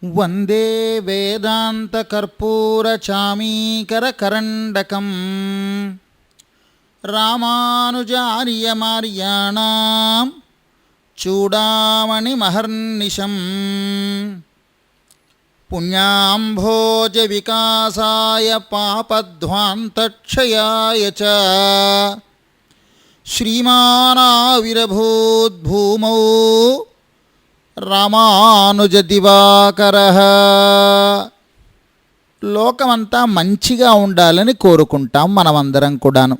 వందే వేదాంతకర్పూరచామీకరకరండకం రామానుజార్యమార్యాణాం చూడామణిమహర్నిశం పుణ్యాంభోజ వికాసాయ పాపధ్వాంతక్షయాయ చ శ్రీమానావిరభూద్భూమౌ రామానుజ దివాకరః. లోకమంతా మంచిగా ఉండాలని కోరుకుంటాం మనమందరం కూడాను.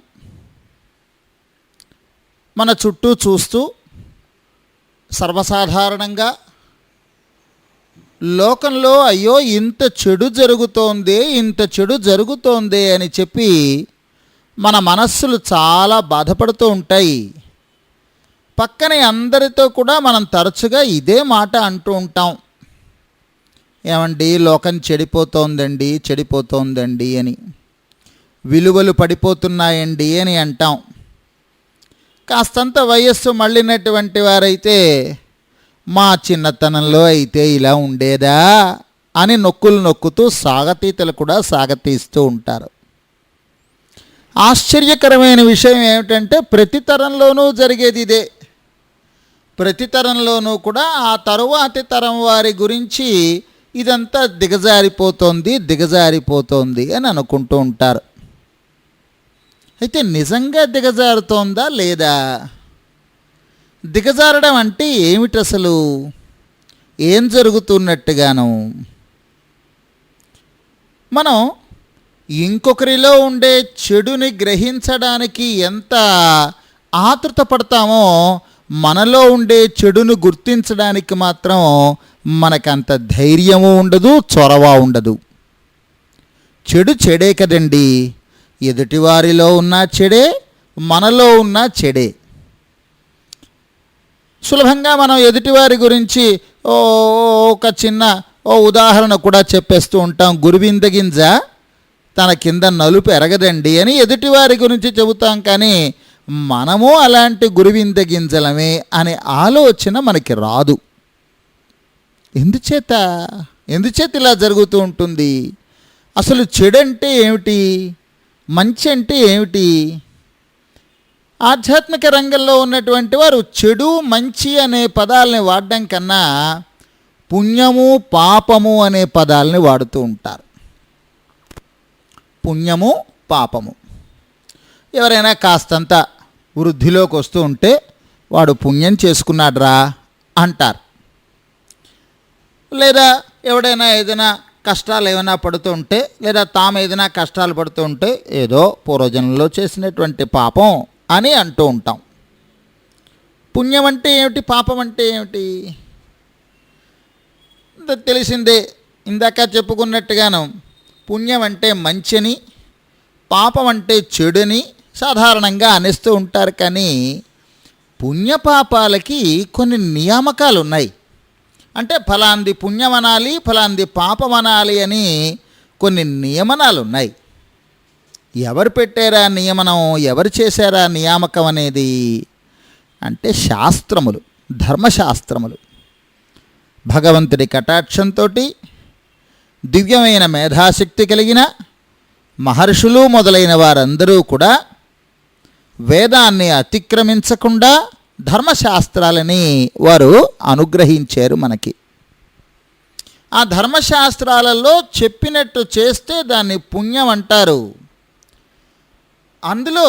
మన చుట్టూ చూస్తూ సర్వసాధారణంగా లోకంలో అయ్యో ఇంత చెడు జరుగుతోందే అని చెప్పి మన మనస్సులు చాలా బాధపడుతూ ఉంటాయి. పక్కనే అందరితో కూడా మనం తరచుగా ఇదే మాట అంటూ ఉంటాం, ఏమండి లోకం చెడిపోతోందండి అని, విలువలు పడిపోతున్నాయండి అని అంటాం. కాస్తంత వయస్సు మళ్ళినటువంటి వారైతే మా చిన్నతనంలో అయితే ఇలా ఉండేదా అని నొక్కులు నొక్కుతూ సాగతీతలు కూడా సాగతీస్తూ ఉంటారు. ఆశ్చర్యకరమైన విషయం ఏమిటంటే ప్రతి తరంలోనూ జరిగేది ఇదే. ప్రతి తరంలోనూ కూడా ఆ తరువాతి తరం వారి గురించి ఇదంతా దిగజారిపోతోంది అని అనుకుంటూ ఉంటారు. అయితే నిజంగా దిగజారుతోందా లేదా? దిగజారడం అంటే ఏమిటి అసలు? ఏం జరుగుతున్నట్టుగాను? మనం ఇంకొకరిలో ఉండే చెడుని గ్రహించడానికి ఎంత ఆతృత పడతామో మనలో ఉండే చెడును గుర్తించడానికి మాత్రం మనకంత ధైర్యము ఉండదు, చొరవ ఉండదు. చెడు చెడే కదండి. ఎదుటివారిలో ఉన్న చెడే, మనలో ఉన్న చెడే. సులభంగా మనం ఎదుటివారి గురించి ఒక చిన్న ఉదాహరణ కూడా చెప్పేస్తూ ఉంటాం. గురువింద గింజ తన కింద నలుపు ఎరగదండి అని ఎదుటివారి గురించి చెబుతాం. కానీ మనము అలాంటి గురువింద గింజలమే అనే ఆలోచన మనకి రాదు. ఎందుచేత ఇలా జరుగుతూ ఉంటుంది? అసలు చెడు అంటే ఏమిటి, మంచి అంటే ఏమిటి? ఆధ్యాత్మిక రంగంలో ఉన్నటువంటి వారు చెడు మంచి అనే పదాలని వాడడం కన్నా పుణ్యము పాపము అనే పదాలని వాడుతూ ఉంటారు. పుణ్యము పాపము. ఎవరైనా కాస్తంత వృద్ధిలోకి వస్తూ ఉంటే వాడు పుణ్యం చేసుకున్నాడ్రా అంటారు. లేదా ఎవడైనా ఏదైనా కష్టాలు ఏమైనా పడుతూ ఉంటే, లేదా తాము ఏదైనా కష్టాలు పడుతూ ఉంటే ఏదో పూర్వజన్మలో చేసినటువంటి పాపం అని అంటూ ఉంటాం. పుణ్యం అంటే ఏమిటి, పాపం అంటే ఏమిటి తెలిసిందే. ఇందాక చెప్పుకున్నట్టుగాను పుణ్యం అంటే మంచిని, పాపం అంటే చెడుని సాధారణంగా అనేస్తూ ఉంటారు. కానీ పుణ్యపాపాలకి కొన్ని నియామకాలు ఉన్నాయి. అంటే ఫలాంది పుణ్యం అనాలి, ఫలాంది పాపం అనాలి అని కొన్ని నియమనాలు ఉన్నాయి. ఎవరు పెట్టారా నియమనం, ఎవరు చేశారా నియామకం అనేది అంటే శాస్త్రములు, ధర్మశాస్త్రములు. భగవంతుడి కటాక్షంతో దివ్యమైన మేధాశక్తి కలిగిన మహర్షులు మొదలైన వారందరూ కూడా వేదాన్ని అతిక్రమించకుండా ధర్మశాస్త్రాలని వారు అనుగ్రహించారు మనకి. ఆ ధర్మశాస్త్రాలలో చెప్పినట్టు చేస్తే దాన్ని పుణ్యం అంటారు. అందులో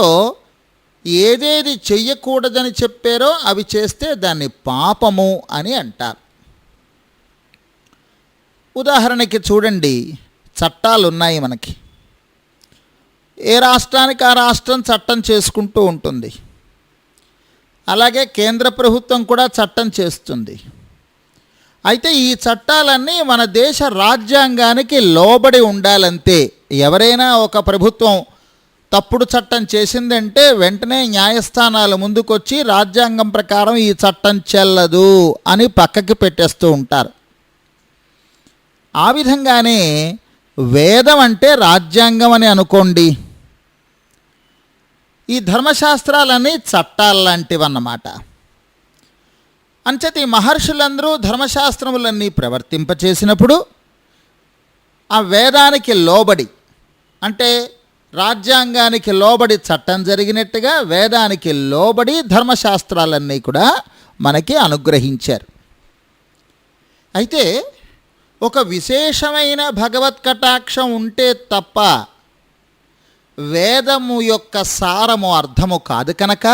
ఏదేది చెయ్యకూడదని చెప్పారో అవి చేస్తే దాన్ని పాపము అని అంటారు. ఉదాహరణకి చూడండి, చట్టాలు ఉన్నాయి మనకి. ఏ రాష్ట్రానికి ఆ రాష్ట్రం చట్టం చేసుకుంటూ ఉంటుంది. అలాగే కేంద్ర ప్రభుత్వం కూడా చట్టం చేస్తుంది. అయితే ఈ చట్టాలన్నీ మన దేశ రాజ్యాంగానికి లోబడి ఉండాలంతే. ఎవరైనా ఒక ప్రభుత్వం తప్పుడు చట్టం చేసిందంటే వెంటనే న్యాయస్థానాల ముందుకొచ్చి రాజ్యాంగం ప్రకారం ఈ చట్టం చెల్లదు అని పక్కకి పెట్టేస్తూ ఉంటారు. ఆ విధంగానే వేదం అంటే రాజ్యాంగం అని అనుకోండి. ఈ ధర్మశాస్త్రాలన్నీ చట్టాలు లాంటివన్నమాట. అంచేత ఈ మహర్షులందరూ ధర్మశాస్త్రములన్నీ ప్రవర్తింపచేసినప్పుడు ఆ వేదానికి లోబడి, అంటే రాజ్యాంగానికి లోబడి చట్టం జరిగినట్టుగా వేదానికి లోబడి ధర్మశాస్త్రాలన్నీ కూడా మనకి అనుగ్రహించారు. అయితే ఒక విశేషమైన భగవత్ కటాక్షం ఉంటే తప్ప వేదము యొక్క సారము అర్థము కాదు కనుక,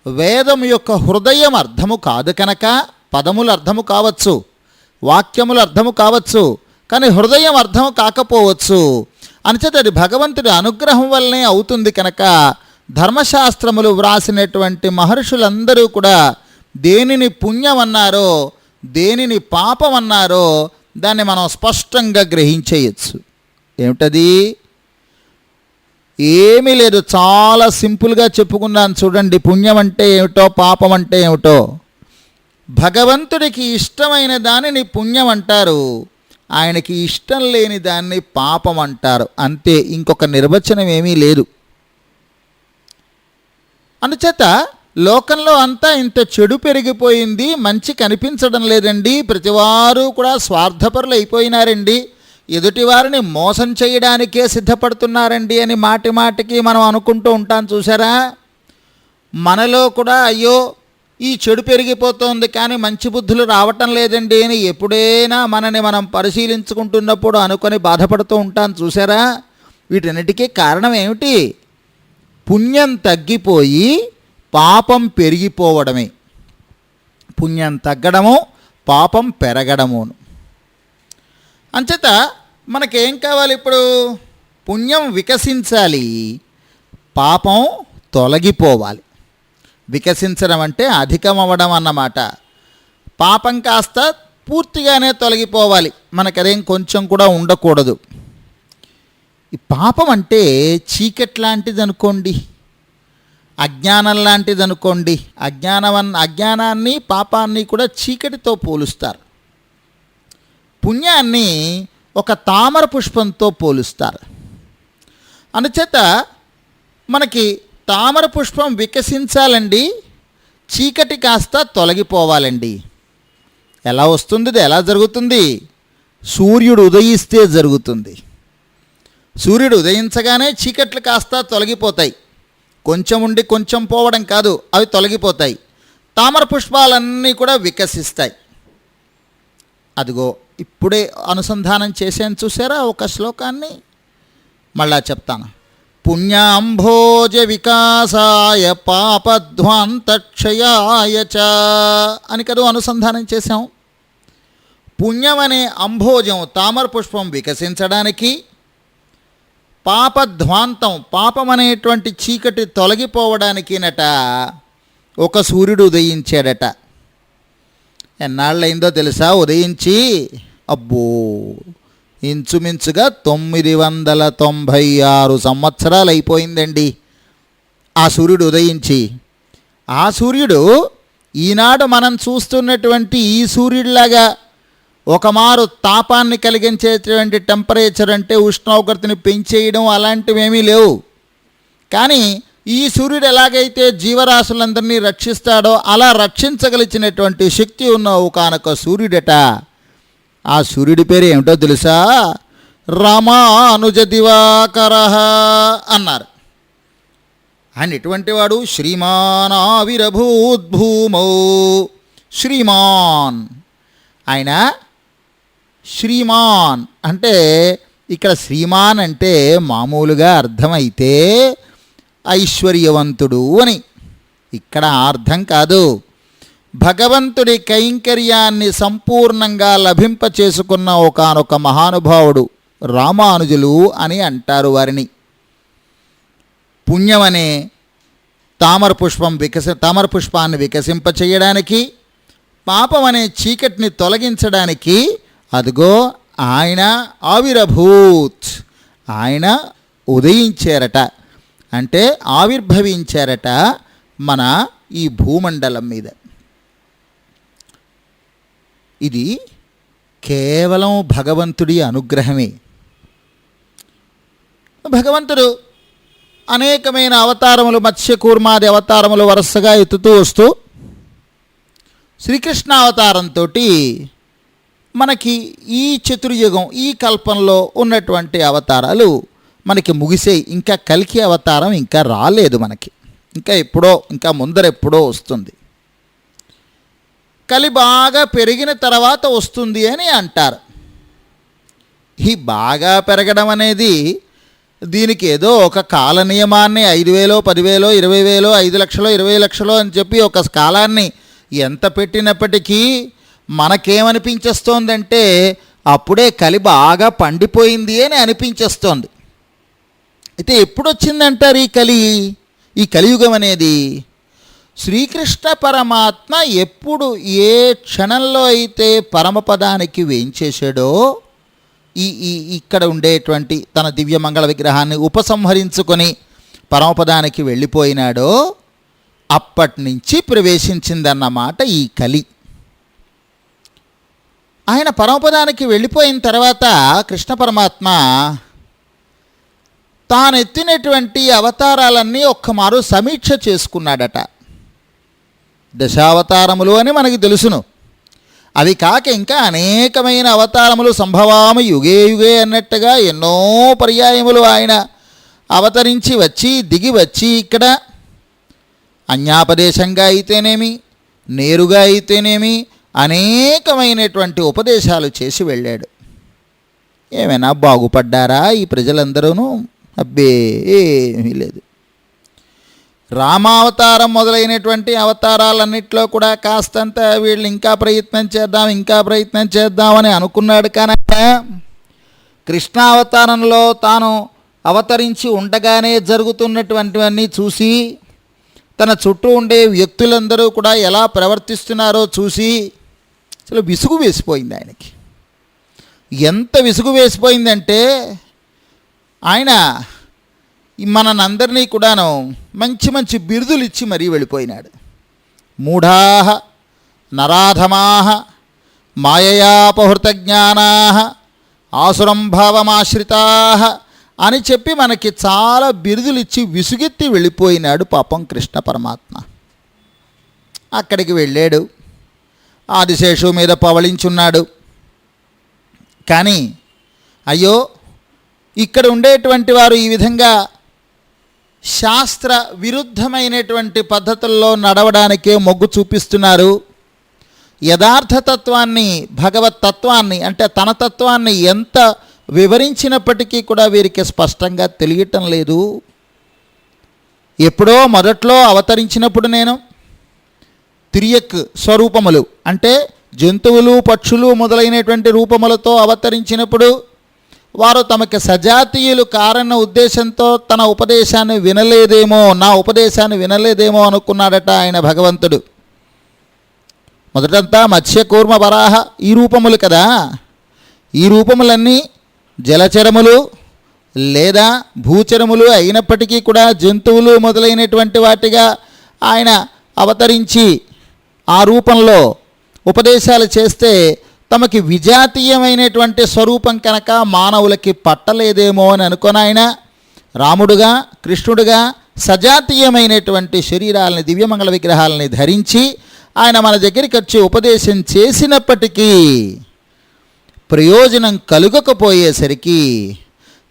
వేదము యొక్క హృదయం అర్థము కాదు కనుక, పదములు అర్థము కావచ్చు, వాక్యములు అర్థము కావచ్చు, కానీ హృదయం అర్థం కాకపోవచ్చు. అంచేత అది భగవంతుడి అనుగ్రహం వల్లనే అవుతుంది కనుక ధర్మశాస్త్రములు వ్రాసినటువంటి మహర్షులందరూ కూడా దేనిని పుణ్యం అన్నారో దేనిని పాపం అన్నారో దాన్ని మనం స్పష్టంగా గ్రహించేయచ్చు. ఏమిటది? ఏమీ లేదు, చాలా సింపుల్గా చెప్పుకున్నాను చూడండి. పుణ్యం అంటే ఏమిటో, పాపం అంటే ఏమిటో. భగవంతుడికి ఇష్టమైన దానిని పుణ్యం అంటారు, ఆయనకి ఇష్టం లేని దాన్ని పాపం అంటారు, అంతే. ఇంకొక నిర్వచనం ఏమీ లేదు. అందుచేత లోకంలో అంతా ఇంత చెడు పెరిగిపోయింది, మంచి కనిపించడం లేదండి, ప్రతివారు కూడా స్వార్థపరులు అయిపోయినారండి, ఎదుటివారిని మోసం చేయడానికే సిద్ధపడుతున్నారండి అని మాటి మాటికి మనం అనుకుంటూ ఉంటాం చూసారా. మనలో కూడా అయ్యో ఈ చెడు పెరిగిపోతోంది కానీ మంచి బుద్ధులు రావటం లేదండి అని ఎప్పుడైనా మనని మనం పరిశీలించుకుంటున్నప్పుడు అనుకొని బాధపడుతూ ఉంటాం చూసారా. వీటన్నిటికీ కారణం ఏమిటి? పుణ్యం తగ్గిపోయి పాపం పెరిగిపోవడమే. పుణ్యం తగ్గడము, పాపం పెరగడమును. అంచేత మనకేం కావాలి ఇప్పుడు? పుణ్యం వికసించాలి, పాపం తొలగిపోవాలి. వికసించడం అంటే అధికమవ్వడం అన్నమాట. పాపం కాస్త పూర్తిగానే తొలగిపోవాలి, మనకదేం కొంచెం కూడా ఉండకూడదు. ఈ పాపం అంటే చీకటి లాంటిది అనుకోండి, అజ్ఞానం లాంటిది అనుకోండి. అజ్ఞానాన్ని పాపాన్ని కూడా చీకటితో పోలుస్తారు. పుణ్యాన్ని ఒక తామర పుష్పంతో పోలుస్తారు. అందుచేత మనకి తామర పుష్పం వికసించాలండి, చీకటి కాస్త తొలగిపోవాలండి. ఎలా వస్తుంది? ఎలా జరుగుతుంది? సూర్యుడు ఉదయిస్తే జరుగుతుంది. సూర్యుడు ఉదయించగానే చీకట్లు కాస్త తొలగిపోతాయి. కొంచెం ఉండి కొంచెం పోవడం కాదు, అవి తొలగిపోతాయి. తామర పుష్పాలన్నీ కూడా వికసిస్తాయి. అదిగో ఇప్పుడే అనుసంధానం చేశాను చూసారా ఒక శ్లోకాన్ని, మళ్ళా చెప్తాను. పుణ్యాంభోజ వికాసాయ పాపధ్వాంతక్షయాయ చ అని కదా అనుసంధానం చేశాం. పుణ్యం అనే అంభోజం తామర పుష్పం వికసించడానికి, పాపధ్వాంతం పాపం అనేటువంటి చీకటి తొలగిపోవడానికినట ఒక సూర్యుడు ఉదయించాడట. ఎన్నాళ్ళైందో తెలుసా ఉదయించి? అబ్బో, ఇంచుమించుగా 996 సంవత్సరాలు అయిపోయిందండి ఆ సూర్యుడు ఉదయించి. ఆ సూర్యుడు ఈనాడు మనం చూస్తున్నటువంటి ఈ సూర్యుడిలాగా ఒకమారు తాపాన్ని కలిగించేటువంటి టెంపరేచర్ అంటే ఉష్ణోగ్రతని పెంచేయడం అలాంటివేమీ లేవు. కానీ ఈ సూర్యుడు ఎలాగైతే జీవరాశులందరినీ రక్షిస్తాడో అలా రక్షించగలిచినటువంటి శక్తి ఉన్న ఒకానొక సూర్యుడట. ఆ సూర్యుడి పేరు ఏమిటో తెలుసా? రామానుజ దివాకర అన్నారు. ఆయన ఎటువంటి వాడు? శ్రీమానావిరభూద్భూమౌ. శ్రీమాన్, ఆయన శ్రీమాన్ అంటే ఇక్కడ శ్రీమాన్ అంటే మామూలుగా అర్థమైతే ఐశ్వర్యవంతుడు అని, ఇక్కడ అర్థం కాదు. భగవంతుడి కైంకర్యాన్ని సంపూర్ణంగా లభింపచేసుకున్న ఒకానొక మహానుభావుడు రామానుజులు అని అంటారు వారిని. పుణ్యమనే తామర పుష్పాన్ని వికసింపచేయడానికి, పాపం అనే చీకటిని తొలగించడానికి అదిగో ఆయన ఆవిరభూత్, ఆయన ఉదయించారట, అంటే ఆవిర్భవించారట మన ఈ భూమండలం మీద. ఇది కేవలం భగవంతుడి అనుగ్రహమే. భగవంతుడు అనేకమైన అవతారములు, మత్స్యకూర్మాది అవతారములు వరుసగా ఎత్తుతూ వస్తూ శ్రీకృష్ణావతారంతో మనకి ఈ చతుర్యుగం, ఈ కల్పంలో ఉన్నటువంటి అవతారాలు మనకి ముగిసే. ఇంకా కల్కి అవతారం ఇంకా రాలేదు మనకి, ఇంకా ఎప్పుడో, ఇంకా ముందరెప్పుడో వస్తుంది. కలి బాగా పెరిగిన తర్వాత వస్తుంది అని అంటారు. ఈ బాగా పెరగడం అనేది దీనికి ఏదో ఒక కాల నియమాన్ని 5,000, 10,000, 20,000, 5 లక్షలు, 20 లక్షలు అని చెప్పి ఒక కాలాన్ని ఎంత పెట్టినప్పటికీ మనకేమనిపించేస్తోందంటే అప్పుడే కలి బాగా పండిపోయింది అని అనిపించేస్తోంది. అయితే ఎప్పుడు వచ్చిందంటారు ఈ కలియుగం అనేది? శ్రీకృష్ణ పరమాత్మ ఎప్పుడు ఏ క్షణంలో అయితే పరమపదానికి వేంచేశాడో, ఇక్కడ ఉండేటువంటి తన దివ్యమంగళ విగ్రహాన్ని ఉపసంహరించుకొని పరమపదానికి వెళ్ళిపోయినాడో అప్పటి నుంచి ప్రవేశించిందన్నమాట ఈ కలి. ఆయన పరమపదానికి వెళ్ళిపోయిన తర్వాత కృష్ణ పరమాత్మ తానెత్తినటువంటి అవతారాలన్నీ ఒక్కమారు సమీక్ష చేసుకున్నాడట. దశావతారములు అని మనకి తెలుసును. అవి కాక ఇంకా అనేకమైన అవతారములు సంభవామి యుగే యుగే అన్నట్టుగా ఎన్నో పర్యాయములు ఆయన అవతరించి వచ్చి దిగి వచ్చి ఇక్కడ అన్యాపదేశంగా అయితేనేమి, నేరుగా అయితేనేమి అనేకమైనటువంటి ఉపదేశాలు చేసి వెళ్ళాడు. ఏమైనా బాగుపడ్డారా ఈ ప్రజలందరూనూ? అబ్బే, ఏమీ లేదు. రామావతారం మొదలైనటువంటి అవతారాలన్నింటిలో కూడా కాస్తంత వీళ్ళు ఇంకా ప్రయత్నం చేద్దామని అనుకున్నాడు. కనుక కృష్ణావతారంలో తాను అవతరించి ఉండగానే జరుగుతున్నటువంటివన్నీ చూసి, తన చుట్టూ ఉండే వ్యక్తులందరూ కూడా ఎలా ప్రవర్తిస్తున్నారో చూసి అసలు విసుగు వేసిపోయింది ఆయనకి. ఎంత విసుగు వేసిపోయిందంటే ఆయన మనందరినీ కూడాను మంచి మంచి బిరుదులు ఇచ్చి మరీ వెళ్ళిపోయినాడు. మూఢాః నరాధమాః మాయయాపహృత జ్ఞానాః ఆసురం భావమాశ్రితాః అని చెప్పి మనకి చాలా బిరుదులు ఇచ్చి విసుగెత్తి వెళ్ళిపోయినాడు పాపం కృష్ణ పరమాత్మ. అక్కడికి వెళ్ళాడు, ఆదిశేషు మీద పవళించున్నాడు. కానీ అయ్యో, ఇక్కడ ఉండేటువంటి వారు ఈ విధంగా శాస్త్ర విరుద్ధమైనటువంటి పద్ధతుల్లో నడవడానికే మొగ్గు చూపిస్తున్నారు. యథార్థతత్వాన్ని, భగవతత్వాన్ని అంటే తన తత్వాన్ని ఎంత వివరించినప్పటికీ కూడా వీరికి స్పష్టంగా తెలియటం లేదు. ఎప్పుడో మొదట్లో అవతరించినప్పుడు నేను తిరియక్ స్వరూపములు అంటే జంతువులు, పక్షులు మొదలైనటువంటి రూపములతో అవతరించినప్పుడు వారు తమకి సజాతీయులు కారణ ఉద్దేశంతో తన ఉపదేశాన్ని వినలేదేమో, నా ఉపదేశాన్ని వినలేదేమో అనుకున్నాడట ఆయన భగవంతుడు. మొదటంతా మత్స్య, కూర్మ, వరాహ ఈ రూపములు కదా. ఈ రూపములన్నీ జలచరములు లేదా భూచరములు అయినప్పటికీ కూడా జంతువులు మొదలైనటువంటి వాటిగా ఆయన అవతరించి ఆ రూపంలో ఉపదేశాలు చేస్తే తమకి విజాతీయమైనటువంటి స్వరూపం కనుక మానవులకి పట్టలేదేమో అని అనుకొని ఆయన రాముడుగా, కృష్ణుడుగా సజాతీయమైనటువంటి శరీరాలని, దివ్యమంగళ విగ్రహాలని ధరించి ఆయన మన దగ్గరికి వచ్చి ఉపదేశం చేసినప్పటికీ ప్రయోజనం కలుగకపోయేసరికి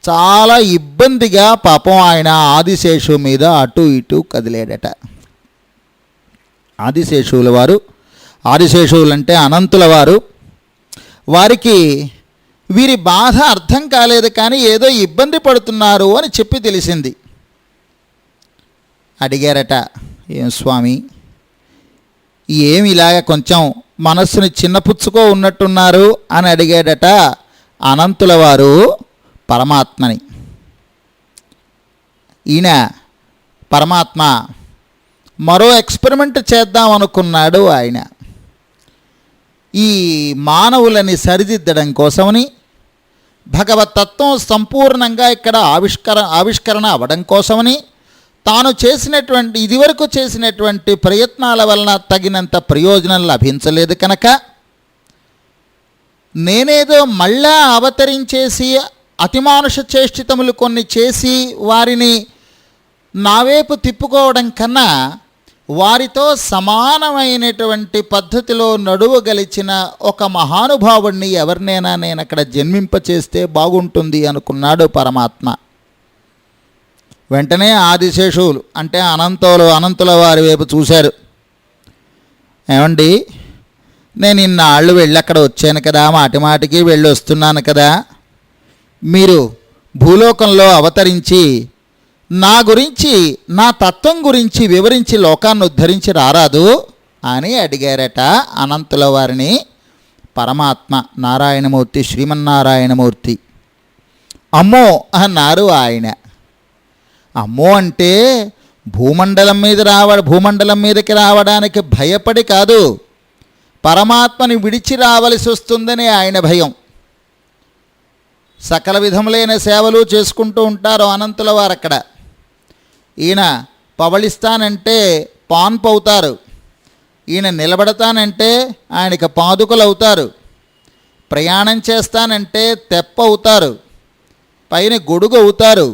చాలా ఇబ్బందిగా పాపం ఆయన ఆదిశేషు మీద అటు ఇటు కదిలేడట. ఆదిశేషువులంటే అనంతుల వారు. వారికి వీరి బాధ అర్థం కాలేదు, కానీ ఏదో ఇబ్బంది పడుతున్నారు అని చెప్పి తెలిసింది. అడిగారట, ఏం స్వామి, ఏమి ఇలాగ కొంచెం మనస్సుని చిన్నపుచ్చుకో ఉన్నట్టున్నారు అని అడిగాడట అనంతుల వారు పరమాత్మని. ఈయన పరమాత్మ మరో ఎక్స్పెరిమెంట్ చేద్దాం అనుకున్నాడు. ఆయన ఈ మానవులని సరిదిద్దడం కోసమని, భగవతత్వం సంపూర్ణంగా ఇక్కడ ఆవిష్కరణ అవ్వడం కోసమని తాను చేసినటువంటి ఇదివరకు చేసినటువంటి ప్రయత్నాల వలన తగినంత ప్రయోజనం లభించలేదు కనుక నేనేదో మళ్ళా అవతరించేసి అతిమానుష చేష్టితములు కొన్ని చేసి వారిని నావైపు తిప్పుకోవడం కన్నా వారితో సమానమైనటువంటి పద్ధతిలో నడువగలిచిన ఒక మహానుభావుణ్ణి ఎవరినైనా నేను అక్కడ జన్మింపచేస్తే బాగుంటుంది అనుకున్నాడు పరమాత్మ. వెంటనే ఆదిశేషువులు అంటే అనంతుల వారి వైపు చూశారు. ఏమండి, నేను ఇన్నాళ్ళు వెళ్ళి అక్కడ వచ్చాను కదా, మాటిమాటికి వెళ్ళి వస్తున్నాను కదా, మీరు భూలోకంలో అవతరించి నా గురించి, నా తత్వం గురించి వివరించి లోకాన్ని ఉద్ధరించి రారాదు అని అడిగారట అనంతుల వారిని పరమాత్మ నారాయణమూర్తి, శ్రీమన్నారాయణమూర్తి. అమ్మో అన్నారు ఆయన. అమ్మో అంటే భూమండలం మీదకి రావడానికి భయపడి కాదు, పరమాత్మని విడిచి రావలసి వస్తుందని ఆయన భయం. సకల విధములైన సేవలు చేసుకుంటూ ఉంటారు అనంతుల వారు అక్కడ. ఈయన పవళిస్తానంటే పాన్పు అవుతారు, ఈయన నిలబడతానంటే ఆయనకి పాదుకలు అవుతారు, ప్రయాణం చేస్తానంటే తెప్ప అవుతారు, పైన గొడుగు అవుతారు.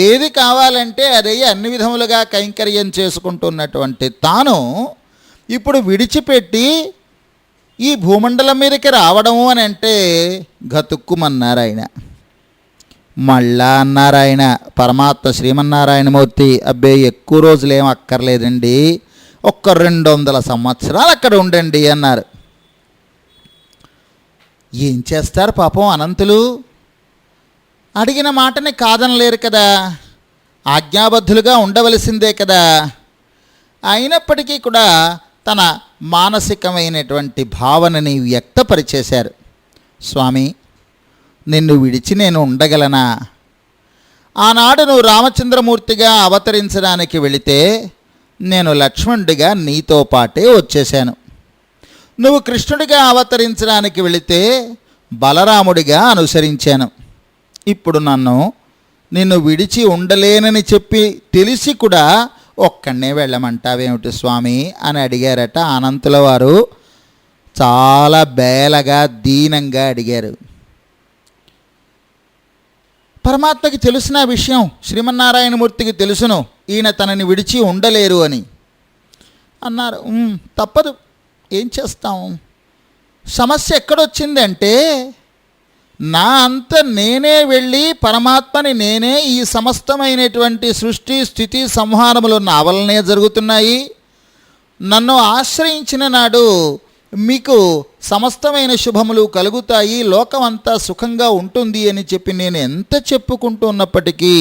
ఏది కావాలంటే అదే అన్ని విధములుగా కైంకర్యం చేసుకుంటున్నటువంటి తాను ఇప్పుడు విడిచిపెట్టి ఈ భూమండలం మీదకి రావడము అని అంటే గతుక్కుమన్నారు ఆయన. మళ్ళా అన్నారు ఆయన పరమాత్మ శ్రీమన్నారాయణమూర్తి, అబ్బే ఎక్కువ రోజులేం అక్కర్లేదండి, ఒక్క 200 సంవత్సరాలు అక్కడ ఉండండి అన్నారు. ఏం చేస్తారు పాపం అనంతులు, అడిగిన మాటని కాదనలేరు కదా, ఆజ్ఞాబద్ధులుగా ఉండవలసిందే కదా. అయినప్పటికీ కూడా తన మానసికమైనటువంటి భావనని వ్యక్తపరిచేశారు. స్వామి, నిన్ను విడిచి నేను ఉండగలనా? ఆనాడు నువ్వు రామచంద్రమూర్తిగా అవతరించడానికి వెళితే నేను లక్ష్మణుడిగా నీతో పాటే వచ్చేశాను. నువ్వు కృష్ణుడిగా అవతరించడానికి వెళితే బలరాముడిగా అనుసరించాను. ఇప్పుడు నిన్ను విడిచి ఉండలేనని చెప్పి తెలిసి కూడా ఒక్కడనే వెళ్ళమంటావేమిటి స్వామి అని అడిగారట అనంతుల వారు. చాలా బేలగా దీనంగా అడిగారు. పరమాత్మకి తెలుసిన విషయం, శ్రీమన్నారాయణమూర్తికి తెలుసును ఈయన తనని విడిచి ఉండలేరు అని అన్నారు. తప్పదు, ఏం చేస్తాం. సమస్య ఎక్కడొచ్చిందంటే నా అంత నేనే వెళ్ళి పరమాత్మని నేనే, ఈ సమస్తమైనటువంటి సృష్టి స్థితి సంహారములు నా వలనే జరుగుతున్నాయి, నన్ను ఆశ్రయించిన నాడు మీకు సమస్తమైన శుభములు కలుగుతాయి, లోకమంతా సుఖంగా ఉంటుంది అని చెప్పి నేను ఎంత చెప్పుకుంటున్నప్పటికీ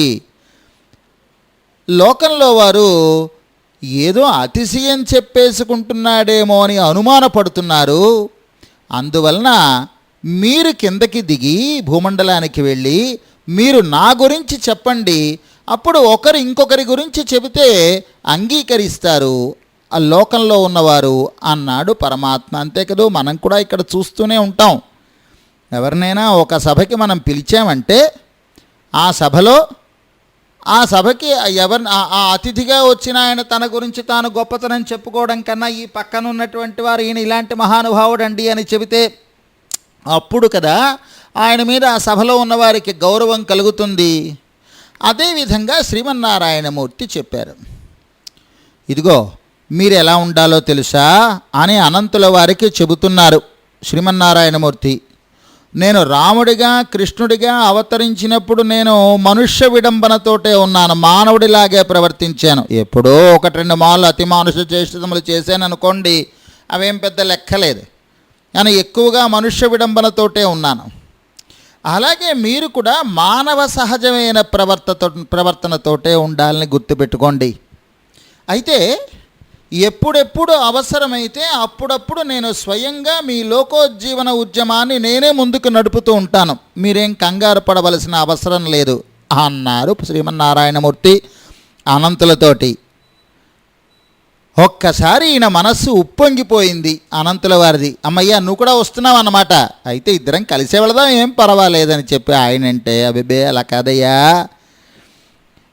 లోకంలో వారు ఏదో అతిశయం చెప్పేసుకుంటున్నాడేమో అని అనుమానపడుతున్నారు. అందువలన మీరు కిందకి దిగి భూమండలానికి వెళ్ళి మీరు నా గురించి చెప్పండి, అప్పుడు ఒకరు ఇంకొకరి గురించి చెబితే అంగీకరిస్తారు ఆ లోకంలో ఉన్నవారు అన్నాడు పరమాత్మ. అంతే కదా, మనం కూడా ఇక్కడ చూస్తూనే ఉంటాం. ఎవరినైనా ఒక సభకి మనం పిలిచామంటే ఆ సభకి ఆ అతిథిగా వచ్చిన ఆయన తన గురించి తాను గొప్పతనం చెప్పుకోవడం కన్నా ఈ పక్కన ఉన్నటువంటి వారు ఈయన ఇలాంటి మహానుభావుడు అండి అని చెబితే అప్పుడు కదా ఆయన మీద ఆ సభలో ఉన్నవారికి గౌరవం కలుగుతుంది. అదేవిధంగా శ్రీమన్నారాయణమూర్తి చెప్పారు, ఇదిగో మీరు ఎలా ఉండాలో తెలుసా అని అనంతుల వారికి చెబుతున్నారు శ్రీమన్నారాయణమూర్తి. నేను రాముడిగా కృష్ణుడిగా అవతరించినప్పుడు నేను మనుష్య విడంబనతోటే ఉన్నాను, మానవుడిలాగే ప్రవర్తించాను. ఎప్పుడో 1-2 మార్లు అతి మానుష చేష్టములు చేశాను అనుకోండి, అవేం పెద్ద లెక్కలేదు, కానీ ఎక్కువగా మనుష్య విడంబనతోటే ఉన్నాను. అలాగే మీరు కూడా మానవ సహజమైన ప్రవర్తనతోటే ఉండాలని గుర్తుపెట్టుకోండి. అయితే ఎప్పుడెప్పుడు అవసరమైతే అప్పుడప్పుడు నేను స్వయంగా మీ లోకోజ్జీవన ఉద్యమాన్ని నేనే ముందుకు నడుపుతూ ఉంటాను, మీరేం కంగారు పడవలసిన అవసరం లేదు అన్నారు శ్రీమన్నారాయణమూర్తి అనంతులతోటి. ఒక్కసారి ఈయన మనస్సు ఉప్పొంగిపోయింది అనంతుల వారిది. అమ్మయ్య నువ్వు కూడా వస్తున్నావు అన్నమాట, అయితే ఇద్దరం కలిసే వెళదాం, ఏం పర్వాలేదని చెప్పి ఆయనంటే అబిబే అలా కాదయ్యా,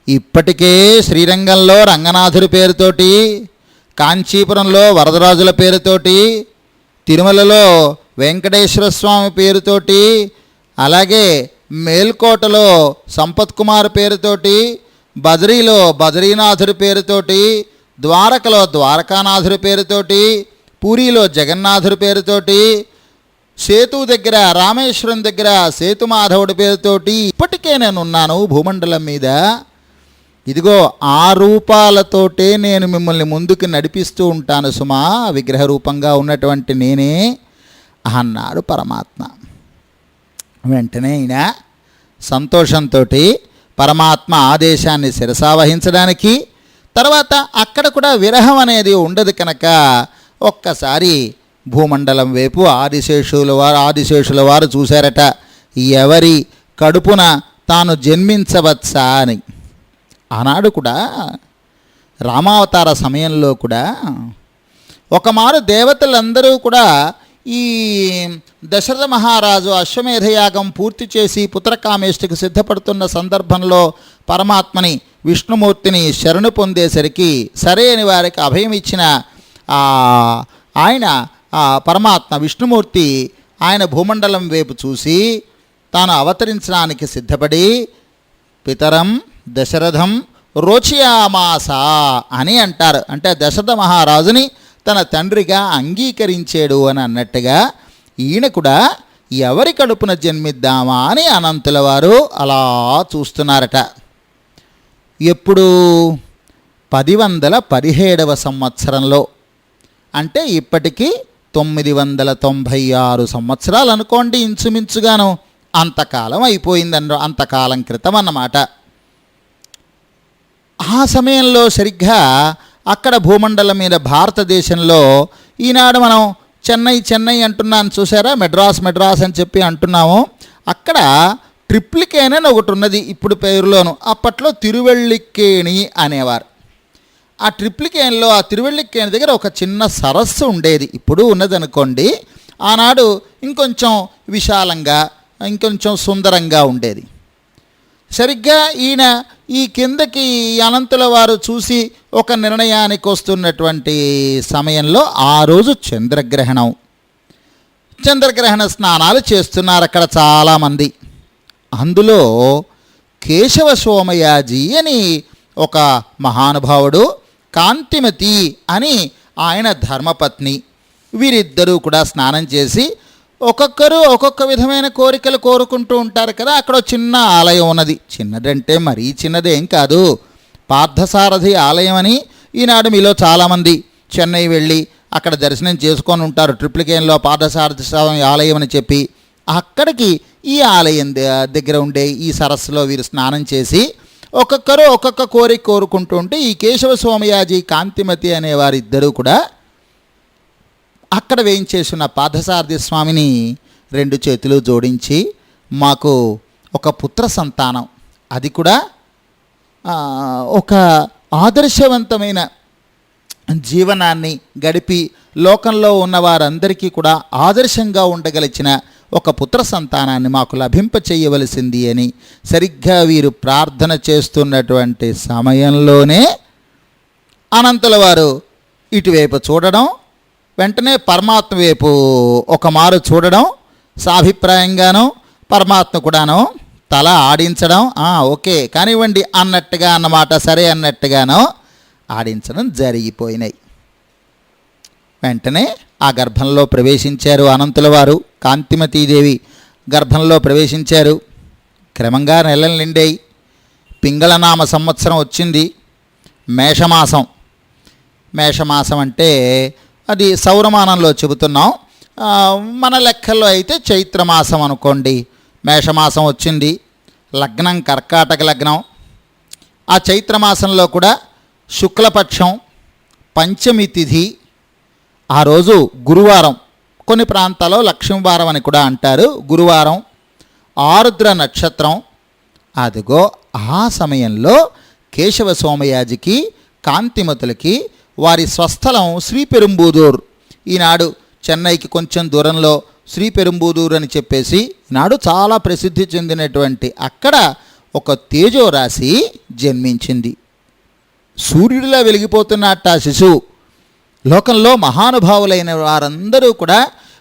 ఇప్పటికే శ్రీరంగంలో రంగనాథుడి పేరుతోటి, కాంచీపురంలో వరదరాజుల పేరుతోటి, తిరుమలలో వెంకటేశ్వర స్వామి పేరుతోటి, అలాగే మేల్కోటలో సంపత్ కుమార్ పేరుతోటి, బద్రీలో బద్రీనాథుడి పేరుతోటి, ద్వారకలో ద్వారకానాథుడి పేరుతోటి, పూరిలో జగన్నాథుడి పేరుతోటి, సేతు దగ్గర రామేశ్వరం దగ్గర సేతుమాధవుడి పేరుతోటి ఇప్పటికే నేనున్నాను భూమండలం మీద. ఇదిగో ఆ రూపాలతోటే నేను మిమ్మల్ని ముందుకు నడిపిస్తూ ఉంటాను సుమా, విగ్రహ రూపంగా ఉన్నటువంటి నేనే అన్నాడు పరమాత్మ. వెంటనే ఈయన సంతోషంతో పరమాత్మ ఆదేశాన్ని శిరసావహించడానికి, తర్వాత అక్కడ కూడా విరహం అనేది ఉండదు కనుక ఒక్కసారి భూమండలం వైపు ఆదిశేషుల వారు చూశారట, ఎవరి కడుపున తాను జన్మించవచ్చా అని. ఆనాడు కూడా రామావతార సమయంలో కూడా ఒకమారు దేవతలందరూ కూడా ఈ దశరథ మహారాజు అశ్వమేధయాగం పూర్తి చేసి పుత్రకామేష్టికి సిద్ధపడుతున్న సందర్భంలో పరమాత్మని విష్ణుమూర్తిని శరణు పొందేసరికి సరే అని వారికి అభయం ఇచ్చిన ఆయన పరమాత్మ విష్ణుమూర్తి ఆయన భూమండలం వైపు చూసి తాను అవతరించడానికి సిద్ధపడి పితరం దశరథం రోచయామాస అని అంటారు. అంటే దశరథ మహారాజుని తన తండ్రిగా అంగీకరించాడు అని అన్నట్టుగా ఈయన కూడా ఎవరి కడుపున జన్మిద్దామా అని అనంతుల వారు అలా చూస్తున్నారట. ఎప్పుడు 1017వ సంవత్సరంలో, అంటే ఇప్పటికీ 996 సంవత్సరాలు అనుకోండి ఇంచుమించుగాను, అంతకాలం అయిపోయిందన్న, అంతకాలం క్రితం అన్నమాట. ఆ సమయంలో సరిగ్గా అక్కడ భూమండలం మీద భారతదేశంలో ఈనాడు మనం చెన్నై అంటున్నాను చూసారా, మెడ్రాస్ అని చెప్పి అంటున్నాము. అక్కడ ట్రిప్లికేన్ అని ఒకటి ఉన్నది ఇప్పుడు పేరులోను, అప్పట్లో తిరువెళ్ళిక్కేణి అనేవారు. ఆ ట్రిప్లికేన్లో ఆ తిరువెళ్ళిక్కేణి దగ్గర ఒక చిన్న సరస్సు ఉండేది, ఇప్పుడు ఉన్నదనుకోండి. ఆనాడు ఇంకొంచెం విశాలంగా ఇంకొంచెం సుందరంగా ఉండేది. సరిగ్గా ఈయన ఈ కిందకి అనంతుల వారు చూసి ఒక నిర్ణయానికి వస్తున్నటువంటి సమయంలో ఆ రోజు చంద్రగ్రహణ స్నానాలు చేస్తున్నారు అక్కడ చాలామంది. అందులో కేశవ సోమయాజీ అని ఒక మహానుభావుడు, కాంతిమతి అని ఆయన ధర్మపత్ని, వీరిద్దరూ కూడా స్నానం చేసి ఒక్కొక్కరు ఒక్కొక్క విధమైన కోరికలు కోరుకుంటూ ఉంటారు కదా. అక్కడ చిన్న ఆలయం ఉన్నది, చిన్నదంటే మరీ చిన్నదేం కాదు, పార్థసారథి ఆలయం అని. ఈనాడు మీలో చాలామంది చెన్నై వెళ్ళి అక్కడ దర్శనం చేసుకొని ఉంటారు, ట్రిప్లికేన్లో పార్థసారథి స్వామి ఆలయం అని చెప్పి. అక్కడికి ఈ ఆలయం దగ్గర ఉండే ఈ సరస్సులో వీరు స్నానం చేసి ఒక్కొక్కరు ఒక్కొక్క కోరిక కోరుకుంటూ ఉంటే ఈ కేశవ సోమయాజీ కాంతిమతి అనే వారిద్దరూ కూడా అక్కడ వేయించేసిన పార్థసారథి స్వామిని 2 చేతులు జోడించి, మాకు ఒక పుత్ర సంతానం, అది కూడా ఒక ఆదర్శవంతమైన జీవనాన్ని గడిపి లోకంలో ఉన్న వారందరికీ కూడా ఆదర్శంగా ఉండగలిచిన ఒక పుత్ర సంతానాన్ని మాకు లభింపచేయవలసింది అని సరిగ్గా వీరు ప్రార్థన చేస్తున్నటువంటి సమయంలోనే అనంతుల వారు ఇటువైపు చూడడం, వెంటనే పరమాత్మ వైపు ఒక మారు చూడడం, సాభిప్రాయంగాను పరమాత్మ కూడాను తల ఆడించడం, ఓకే కానివ్వండి అన్నట్టుగా అన్నమాట, సరే అన్నట్టుగానో ఆడించడం జరిగిపోయినాయి. వెంటనే ఆ గర్భంలో ప్రవేశించారు అనంతుల వారు. కాంతిమతీదేవి గర్భంలో ప్రవేశించారు. క్రమంగా నెలలు నిండాయి. పింగళనామ సంవత్సరం వచ్చింది. మేషమాసం అంటే అది సౌరమానంలో చెబుతున్నాం, మన లెక్కల్లో అయితే చైత్రమాసం అనుకోండి. మేషమాసం వచ్చింది. లగ్నం కర్కాటక లగ్నం. ఆ చైత్రమాసంలో కూడా శుక్లపక్షం, పంచమి తిథి, ఆ రోజు గురువారం, కొన్ని ప్రాంతాల్లో లక్ష్మీవారం అని కూడా అంటారు, గురువారం, ఆరుద్ర నక్షత్రం. అదిగో ఆ సమయంలో కేశవ సోమయాజికి కాంతిమతులకి వారి స్వస్థలం శ్రీపెరుంబుదూర్, ఈనాడు చెన్నైకి కొంచెం దూరంలో శ్రీపెరుంబుదూర్ అని చెప్పేసి ఈనాడు చాలా ప్రసిద్ధి చెందినటువంటి అక్కడ ఒక తేజోరాశి జన్మించింది. సూర్యుడిలా వెలిగిపోతున్నట్ట ఆ శిశువు. లోకంలో మహానుభావులైన వారందరూ కూడా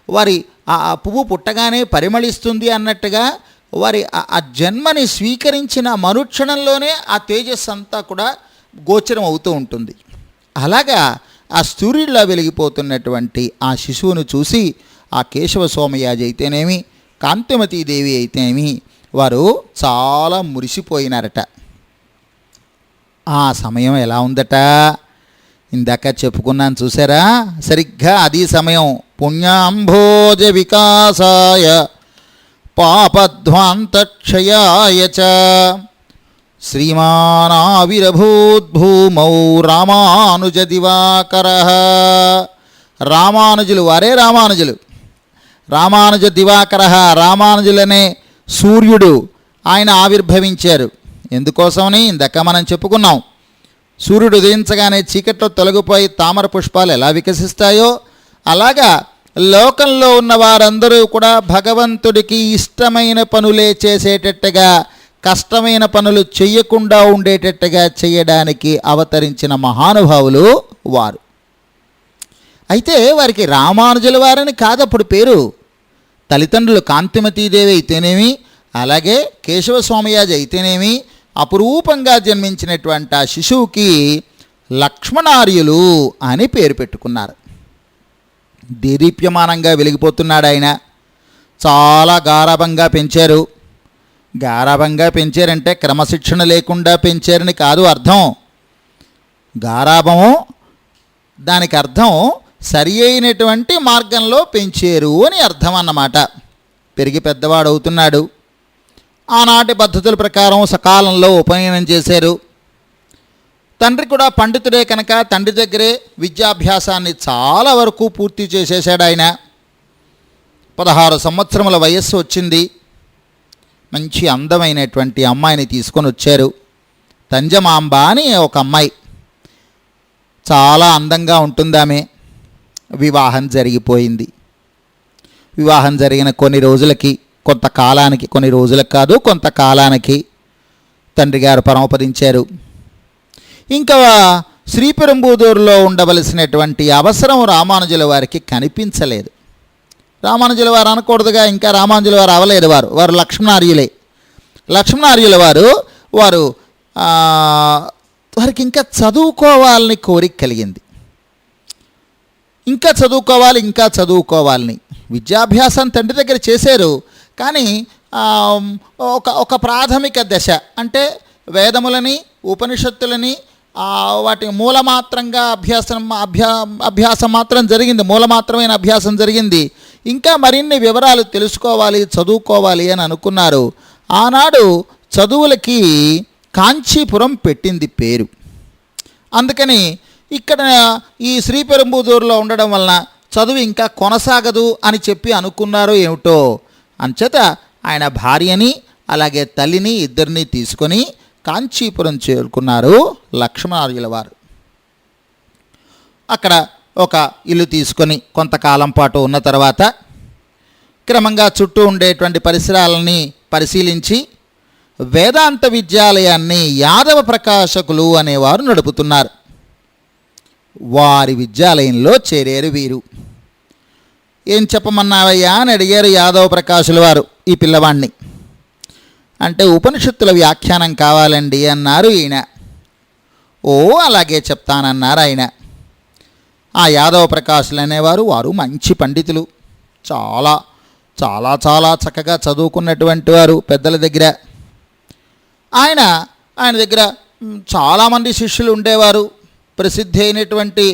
వారి ఆ పువ్వు పుట్టగానే పరిమళిస్తుంది అన్నట్టుగా వారి ఆ జన్మని స్వీకరించిన మరుక్షణంలోనే ఆ తేజస్సు అంతా కూడా గోచరం అవుతూ ఉంటుంది. అలాగా ఆ సూర్యుడిలా వెలిగిపోతున్నటువంటి ఆ శిశువును చూసి ఆ కేశవ సోమయాజి అయితేనేమి, కాంతిమతీదేవి అయితేనేమి వారు చాలా మురిసిపోయినారట. ఆ సమయం ఎలా ఉందట, ఇందాక చెప్పుకున్నాను చూసారా, సరిగ్గా అది సమయం. పుణ్యాంభోజ వికాసాయ పాపధ్వాంతక్షయాయ చ శ్రీమానావిరభూద్భూమౌ రామానుజ దివాకర. రామానుజులు వారే రామానుజులు. రామానుజ దివాకర, రామానుజులనే సూర్యుడు ఆయన ఆవిర్భవించారు. ఎందుకోసమని ఇందాక మనం చెప్పుకున్నాం. సూర్యుడు ఉదయించగానే చీకట్లో తొలగిపోయి తామర పుష్పాలు ఎలా వికసిస్తాయో అలాగా లోకంలో ఉన్న వారందరూ కూడా భగవంతుడికి ఇష్టమైన పనులే చేసేటట్టుగా, కష్టమైన పనులు చెయ్యకుండా ఉండేటట్టుగా చేయడానికి అవతరించిన మహానుభావులు వారు. అయితే వారికి రామానుజుల వారని కాదప్పుడు పేరు. తల్లిదండ్రులు కాంతిమతీదేవి అయితేనేమి, అలాగే కేశవ సోమయాజి అయితేనేమి అపురూపంగా జన్మించినటువంటి ఆ శిశువుకి లక్ష్మణార్యులు అని పేరు పెట్టుకున్నారు. దేదీప్యమానంగా వెలిగిపోతున్నాడు ఆయన. చాలా గారాబంగా పెంచారు. గారాబంగా పెంచారంటే క్రమశిక్షణ లేకుండా పెంచారని కాదు అర్థం. గారాబము దానికి అర్థం సరి అయినటువంటి మార్గంలో పెంచారు అని అర్థం అన్నమాట. పెరిగి పెద్దవాడవుతున్నాడు. ఆనాటి పద్ధతుల ప్రకారం సకాలంలో ఉపనయనం చేశారు. తండ్రి కూడా పండితుడే కనుక తండ్రి దగ్గరే విద్యాభ్యాసాన్ని చాలా వరకు పూర్తి చేసేశాడు ఆయన. 16 సంవత్సరముల వయస్సు వచ్చింది. మంచి అందమైనటువంటి అమ్మాయిని తీసుకొని వచ్చారు. తంజమాంబ అని ఒక అమ్మాయి, చాలా అందంగా ఉంటుందామె. వివాహం జరిగిపోయింది. వివాహం జరిగిన కొన్ని రోజులకి, కొంతకాలానికి, కొన్ని రోజులకు కాదు కొంతకాలానికి తండ్రి గారు పరమపదించారు. ఇంకా శ్రీపెరుంబుదూరులో ఉండవలసినటువంటి అవసరం రామానుజుల వారికి కనిపించలేదు. రామానుజుల వారు అనకూడదుగా, ఇంకా రామానుజుల వారు అవలేదు. వారు లక్ష్మణార్యులే. లక్ష్మణార్యుల వారికి ఇంకా చదువుకోవాలని కోరిక కలిగింది. ఇంకా చదువుకోవాలని విద్యాభ్యాసం తండ్రి దగ్గర చేశారు. కానీ ఒక ప్రాథమిక దశ అంటే వేదములని, ఉపనిషత్తులని వాటి మూలమాత్రంగా అభ్యాసం మాత్రం జరిగింది. మూలమాత్రమైన అభ్యాసం జరిగింది. ఇంకా మరిన్ని వివరాలు తెలుసుకోవాలి, చదువుకోవాలి అని అనుకున్నారు. ఆనాడు చదువులకి కాంచీపురం పెట్టింది పేరు. అందుకని ఇక్కడ ఈ శ్రీపెరుంబుదూరులో ఉండడం వలన చదువు ఇంకా కొనసాగదు అని చెప్పి అనుకున్నారో ఏమిటో. అంచేత ఆయన భార్యని అలాగే తల్లిని ఇద్దరిని తీసుకొని కాంచీపురం చేరుకున్నారు లక్ష్మణార్యుల వారు. అక్కడ ఒక ఇల్లు తీసుకొని కొంతకాలం పాటు ఉన్న తర్వాత క్రమంగా చుట్టూ ఉండేటువంటి పరిసరాలని పరిశీలించి వేదాంత విద్యాలయాన్ని యాదవ ప్రకాశకులు అనేవారు నడుపుతున్నారు. వారి విద్యాలయంలో చేరారు వీరు. ఏం చెప్పమన్నావయ్యా అని అడిగారు యాదవ ప్రకాశుల వారు ఈ పిల్లవాడిని. అంటే ఉపనిషత్తుల వ్యాఖ్యానం కావాలండి అన్నారు ఈయన. ఓ అలాగే చెప్తానన్నారు ఆయన. ఆ యాదవ ప్రకాశులు అనేవారు వారు మంచి పండితులు, చాలా చాలా చాలా చక్కగా చదువుకున్నటువంటి వారు పెద్దల దగ్గర. ఆయన దగ్గర చాలామంది శిష్యులు ఉండేవారు. ప్రసిద్ధి అయినటువంటి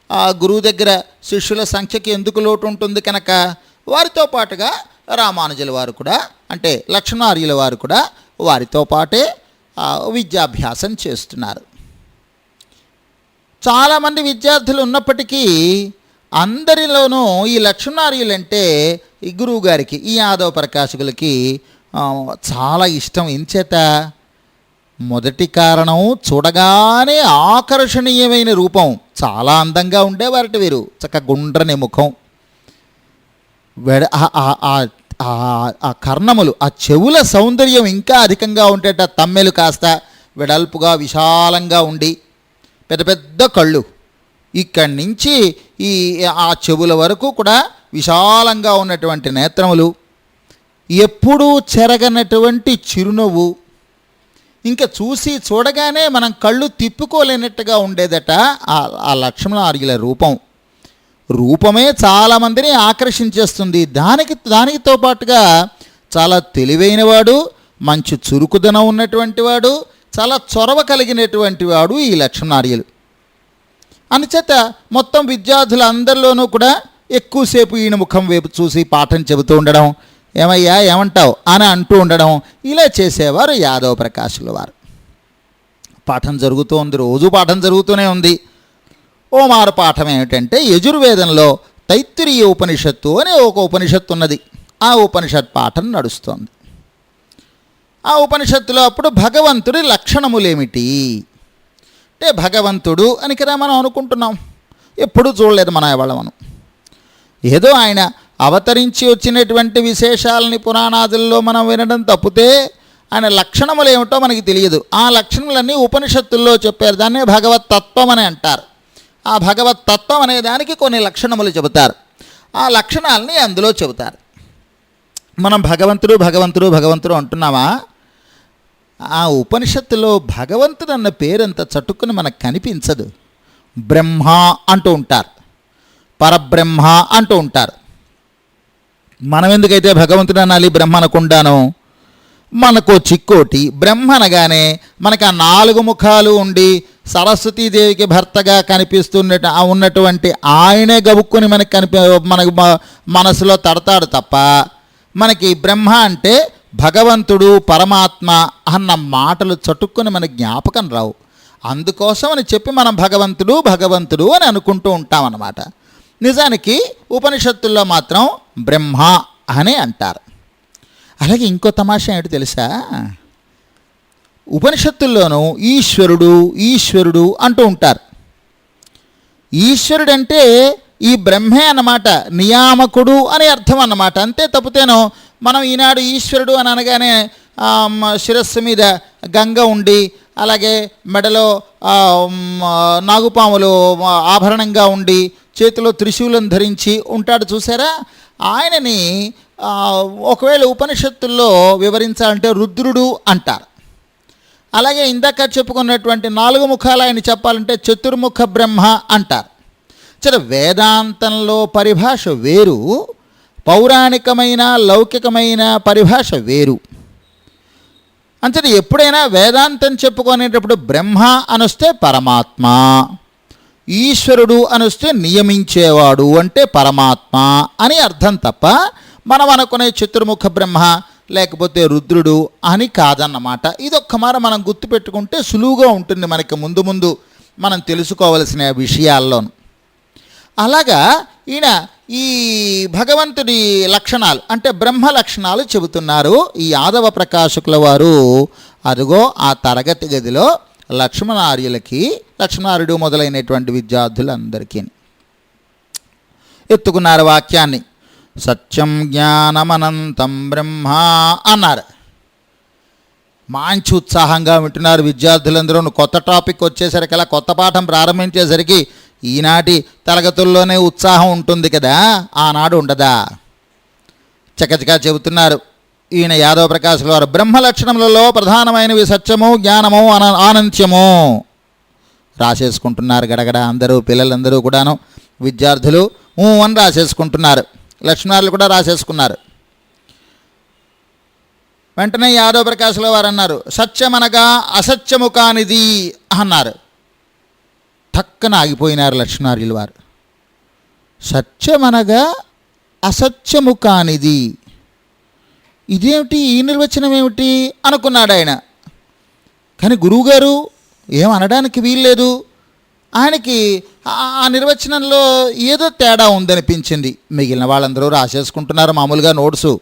ఆ గురువు దగ్గర శిష్యుల సంఖ్యకి ఎందుకు లోటు ఉంటుంది కనుక వారితో పాటుగా రామానుజుల వారు కూడా, అంటే లక్ష్మణార్యుల వారు కూడా వారితో పాటే విద్యాభ్యాసం చేస్తున్నారు. చాలామంది విద్యార్థులు ఉన్నప్పటికీ అందరిలోనూ ఈ లక్ష్మణార్యులంటే ఈ గురువు గారికి, ఈ యాదవ ప్రకాశకులకి చాలా ఇష్టం. ఎంచేత మొదటి కారణం చూడగానే ఆకర్షణీయమైన రూపం, చాలా అందంగా ఉండేవారట వీరు. చక్క గుండ్రని ముఖం, ఆ కర్ణములు, ఆ చెవుల సౌందర్యం ఇంకా అధికంగా ఉండేట. తమ్మెలు కాస్త వెడల్పుగా విశాలంగా ఉండి పెద్ద పెద్ద కళ్ళు, ఇక్కడి నుంచి ఆ చెవుల వరకు కూడా విశాలంగా ఉన్నటువంటి నేత్రములు, ఎప్పుడూ చెరగనటువంటి చిరునవ్వు, ఇంకా చూడగానే మనం కళ్ళు తిప్పుకోలేనట్టుగా ఉండేదట ఆ లక్ష్మణార్యుల రూపమే చాలామందిని ఆకర్షించేస్తుంది. దానితో పాటుగా చాలా తెలివైనవాడు, మంచి చురుకుదనం ఉన్నటువంటి వాడు, చాలా చొరవ కలిగినటువంటి వాడు ఈ లక్ష్మణార్యులు. అందుచేత మొత్తం విద్యార్థులందరిలోనూ కూడా ఎక్కువసేపు ఈయన ముఖం వైపు చూసి పాఠం చెబుతూ ఉండడం, ఏమయ్యా ఏమంటావు అని అంటూ ఉండడం, ఇలా చేసేవారు యాదవ ప్రకాశుల వారు. పాఠం జరుగుతూ ఉంది, రోజు పాఠం జరుగుతూనే ఉంది. ఓ మారు పాఠం ఏమిటంటే, యజుర్వేదంలో తైత్తిరీయ ఉపనిషత్తు అనే ఒక ఉపనిషత్తు ఉన్నది. ఆ ఉపనిషత్ పాఠం నడుస్తోంది. ఆ ఉపనిషత్తులో అప్పుడు భగవంతుడి లక్షణములేమిటి అంటే, భగవంతుడు అని కదా మనం అనుకుంటున్నాం, ఎప్పుడూ చూడలేదు మనం. ఏదో ఆయన అవతరించి వచ్చినటువంటి విశేషాలని పురాణాదుల్లో మనం వినడం తప్పితే ఆయన లక్షణములు ఏమిటో మనకి తెలియదు. ఆ లక్షణములన్నీ ఉపనిషత్తుల్లో చెప్పారు. దాన్నే భగవతత్వం అని అంటారు. ఆ భగవతత్వం అనే దానికి కొన్ని లక్షణములు చెబుతారు. ఆ లక్షణాలని అందులో చెబుతారు. మనం భగవంతుడు అంటున్నామా? ఆ ఉపనిషత్తులో భగవంతుడు అన్న పేరంత చట్టుకుని మనకు కనిపించదు. బ్రహ్మ అంటూ ఉంటారు, పరబ్రహ్మ అంటూ ఉంటారు. మనం ఎందుకైతే భగవంతుడు అనాలి, బ్రహ్మ అనకుండాను? మనకు చిక్కోటి బ్రహ్మ అనగానే మనకు ఆ 4 ముఖాలు ఉండి సరస్వతీదేవికి భర్తగా ఉన్నటువంటి ఆయనే గబుక్కుని మనకు మనసులో తడతాడు తప్ప, మనకి బ్రహ్మ అంటే భగవంతుడు పరమాత్మ అన్న మాటలు చటుక్కుని మనకి జ్ఞాపకం రావు. అందుకోసమని చెప్పి మనం భగవంతుడు అని అనుకుంటూ ఉంటామన్నమాట. నిజానికి ఉపనిషత్తుల్లో మాత్రం బ్రహ్మ అని అంటారు. అలాగే ఇంకో తమాషా ఏంటో తెలుసా? ఉపనిషత్తుల్లోనూ ఈశ్వరుడు అంటూ ఉంటారు. ఈశ్వరుడు అంటే ఈ బ్రహ్మే అన్నమాట, నియామకుడు అని అర్థం అన్నమాట. అంతే తప్పితేనో మనం ఈనాడు ఈశ్వరుడు అని అనగానే శిరస్సు మీద గంగ ఉండి, అలాగే మెడలో నాగుపాములు ఆభరణంగా ఉండి, చేతిలో త్రిశూలం ధరించి ఉంటాడు చూసారా? ఆయనని ఒకవేళ ఉపనిషత్తుల్లో వివరించాలంటే రుద్రుడు అంటారు. అలాగే ఇందాక చెప్పుకున్నటువంటి 4 ముఖాలు ఆయన చెప్పాలంటే చతుర్ముఖ బ్రహ్మ అంటారు. వేదాంతంలో పరిభాష వేరు, పౌరాణికమైన లౌకికమైన పరిభాష వేరు. అంతే ఎప్పుడైనా వేదాంతం చెప్పుకునేటప్పుడు బ్రహ్మ అనొస్తే పరమాత్మ, ఈశ్వరుడు అనొస్తే నియమించేవాడు అంటే పరమాత్మ అని అర్థం తప్ప మనం అనుకునే చతుర్ముఖ బ్రహ్మ లేకపోతే రుద్రుడు అని కాదన్నమాట. ఇదొక్క మాట మనం గుర్తుపెట్టుకుంటే సులువుగా ఉంటుంది మనకి ముందు మనం తెలుసుకోవలసిన విషయాల్లోనూ. అలాగా ఈయన ఈ భగవంతుడి లక్షణాలు అంటే బ్రహ్మ లక్షణాలు చెబుతున్నారు ఈ యాదవ ప్రకాశకుల వారు. అదిగో ఆ తరగతి గదిలో లక్ష్మణార్యుడు మొదలైనటువంటి విద్యార్థులందరికీ ఎత్తుకున్నారు వాక్యాన్ని. సత్యం జ్ఞానమనంతం బ్రహ్మ అన్నారు. మంచి ఉత్సాహంగా వింటున్నారు విద్యార్థులందరూ. కొత్త టాపిక్ వచ్చేసరికల్లా, కొత్త పాఠం ప్రారంభించేసరికి ఈనాటి తరగతుల్లోనే ఉత్సాహం ఉంటుంది కదా, ఆనాడు ఉండదా? చకచకా చెబుతున్నారు ఈయన యాదవ ప్రకాశుల వారు. బ్రహ్మ లక్షణములలో ప్రధానమైనవి సత్యము, జ్ఞానము, ఆనంత్యము. రాసేసుకుంటున్నారు గడగడ అందరూ, పిల్లలందరూ కూడాను, విద్యార్థులు అని రాసేసుకుంటున్నారు. లక్ష్మణార్యులు కూడా రాసేసుకున్నారు. వెంటనే యాదవ ప్రకాశుల వారు అన్నారు, సత్యమనగా అసత్యము కానిది అన్నారు. టక్కన ఆగిపోయినారు లక్ష్మణార్యుల వారు. సత్యమనగా అసత్యము కానిది, ఇదేమిటి, ఈ నిర్వచనం ఏమిటి అనుకున్నాడు ఆయన. కానీ గురువుగారు ఏమనడానికి వీల్లేదు. ఆయనకి ఆ నిర్వచనంలో ఏదో తేడా ఉందనిపించింది. మిగిలిన వాళ్ళందరూ రాసేసుకుంటున్నారు మామూలుగా నోట్సు.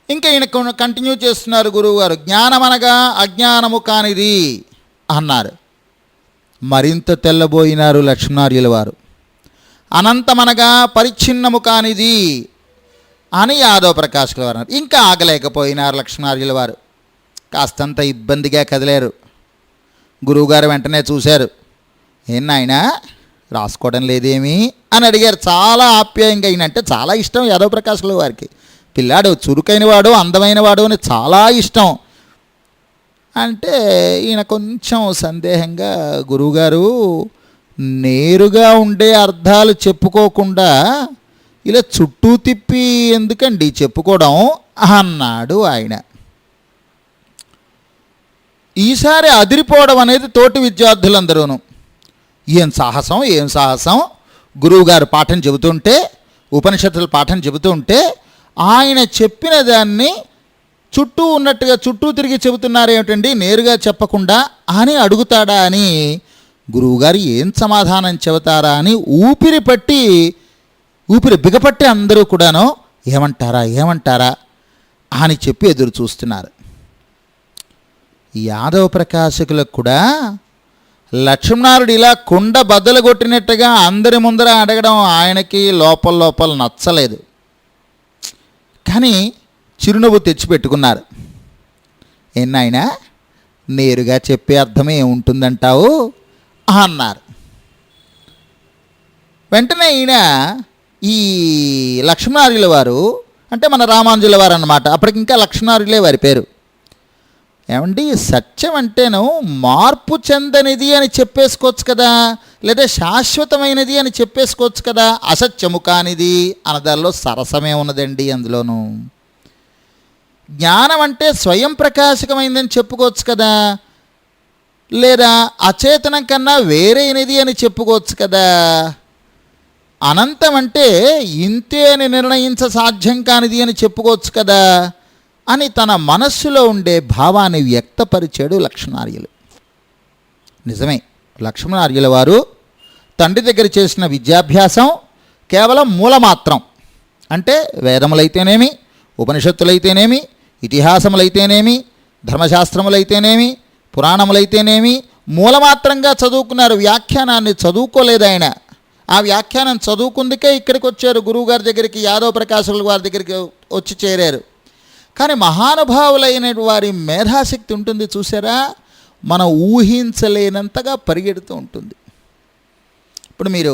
ఇంకా ఈయన కంటిన్యూ చేస్తున్నారు గురువుగారు. జ్ఞానమనగా అజ్ఞానము కానిది అన్నారు. మరింత తెల్లబోయినారు లక్ష్మణార్యుల వారు. అనంతమనగా పరిచ్ఛిన్నము కానిది అని యాదవ ప్రకాశుల వారు అన్నారు. ఇంకా ఆగలేకపోయినారు లక్ష్మణార్యుల వారు. కాస్తంత ఇబ్బందిగా కదిలారు. గురువుగారు వెంటనే చూశారు. నాయన రాసుకోవడం లేదేమి అని అడిగారు. చాలా ఆప్యాయంగా. ఈయనంటే చాలా ఇష్టం యాదవ ప్రకాశుల వారికి. పిల్లాడు చురుకైన వాడు, అందమైన వాడు అని చాలా ఇష్టం. అంటే ఈయన కొంచెం సందేహంగా, గురువుగారు నేరుగా ఉండే అర్థాలు చెప్పుకోకుండా ఇలా చుట్టూ తిప్పి ఎందుకండి చెప్పుకోవడం అన్నాడు ఆయన. ఈసారి అదిరిపోవడం అనేది తోటి విద్యార్థులందరూను. ఏం సాహసం, ఏం సాహసం! గురువుగారు పాఠం చెబుతుంటే, ఉపనిషత్తుల పాఠం చెబుతుంటే ఆయన చెప్పిన దాన్ని చుట్టూ ఉన్నట్టుగా చుట్టూ తిరిగి చెబుతున్నారేమిటండి నేరుగా చెప్పకుండా అని అడుగుతాడా అని గురువుగారు ఏం సమాధానం చెబుతారా అని ఊపిరి బిగపట్టి అందరూ కూడాను ఏమంటారా అని చెప్పి ఎదురు చూస్తున్నారు. యాదవ ప్రకాశకులకు కూడా లక్ష్మణారుడు ఇలా కుండ బద్దలు కొట్టినట్టుగా అందరి ముందర అడగడం ఆయనకి లోపల నచ్చలేదు. కానీ చిరునవ్వు తెచ్చిపెట్టుకున్నారు. ఎన్నాయనా నేరుగా చెప్పే అర్థమే ఏముంటుందంటావు అన్నారు. వెంటనే ఈయన ఈ లక్ష్మణార్యుల వారు, అంటే మన రామానుజుల వారు అన్నమాట, అప్పటికి ఇంకా లక్ష్మణార్యులే వారి పేరు. ఏమండి, సత్యం అంటేను మార్పు చెందనిది అని చెప్పేసుకోవచ్చు కదా, లేదా శాశ్వతమైనది అని చెప్పేసుకోవచ్చు కదా. అసత్యము కానిది అనదాల్లో సరసమే ఉన్నదండి. అందులోనూ జ్ఞానం అంటే స్వయం ప్రకాశకమైందని చెప్పుకోవచ్చు కదా, లేదా అచేతనం కన్నా వేరైనది అని చెప్పుకోవచ్చు కదా. అనంతం అంటే ఇంతే అని నిర్ణయించ సాధ్యం కానిది అని చెప్పుకోవచ్చు కదా అని తన మనస్సులో ఉండే భావాన్ని వ్యక్తపరిచాడు లక్ష్మణార్యులు. నిజమే, లక్ష్మణార్యుల వారు తండ్రి దగ్గర చేసిన విద్యాభ్యాసం కేవలం మూలమాత్రం. అంటే వేదములైతేనేమి, ఉపనిషత్తులైతేనేమి, ఇతిహాసములైతేనేమి, ధర్మశాస్త్రములైతేనేమి, పురాణములైతేనేమి మూలమాత్రంగా చదువుకున్నారు. వ్యాఖ్యానాన్ని చదువుకోలేదు ఆయన. ఆ వ్యాఖ్యానం చదువుకుందుకే ఇక్కడికి వచ్చారు, గురువుగారి దగ్గరికి, యాదవ ప్రకాశుల వారి దగ్గరికి వచ్చి చేరారు. కానీ మహానుభావులైన వారి మేధాశక్తి ఉంటుంది చూసారా, మనం ఊహించలేనంతగా పరిగెడుతూ ఉంటుంది. ఇప్పుడు మీరు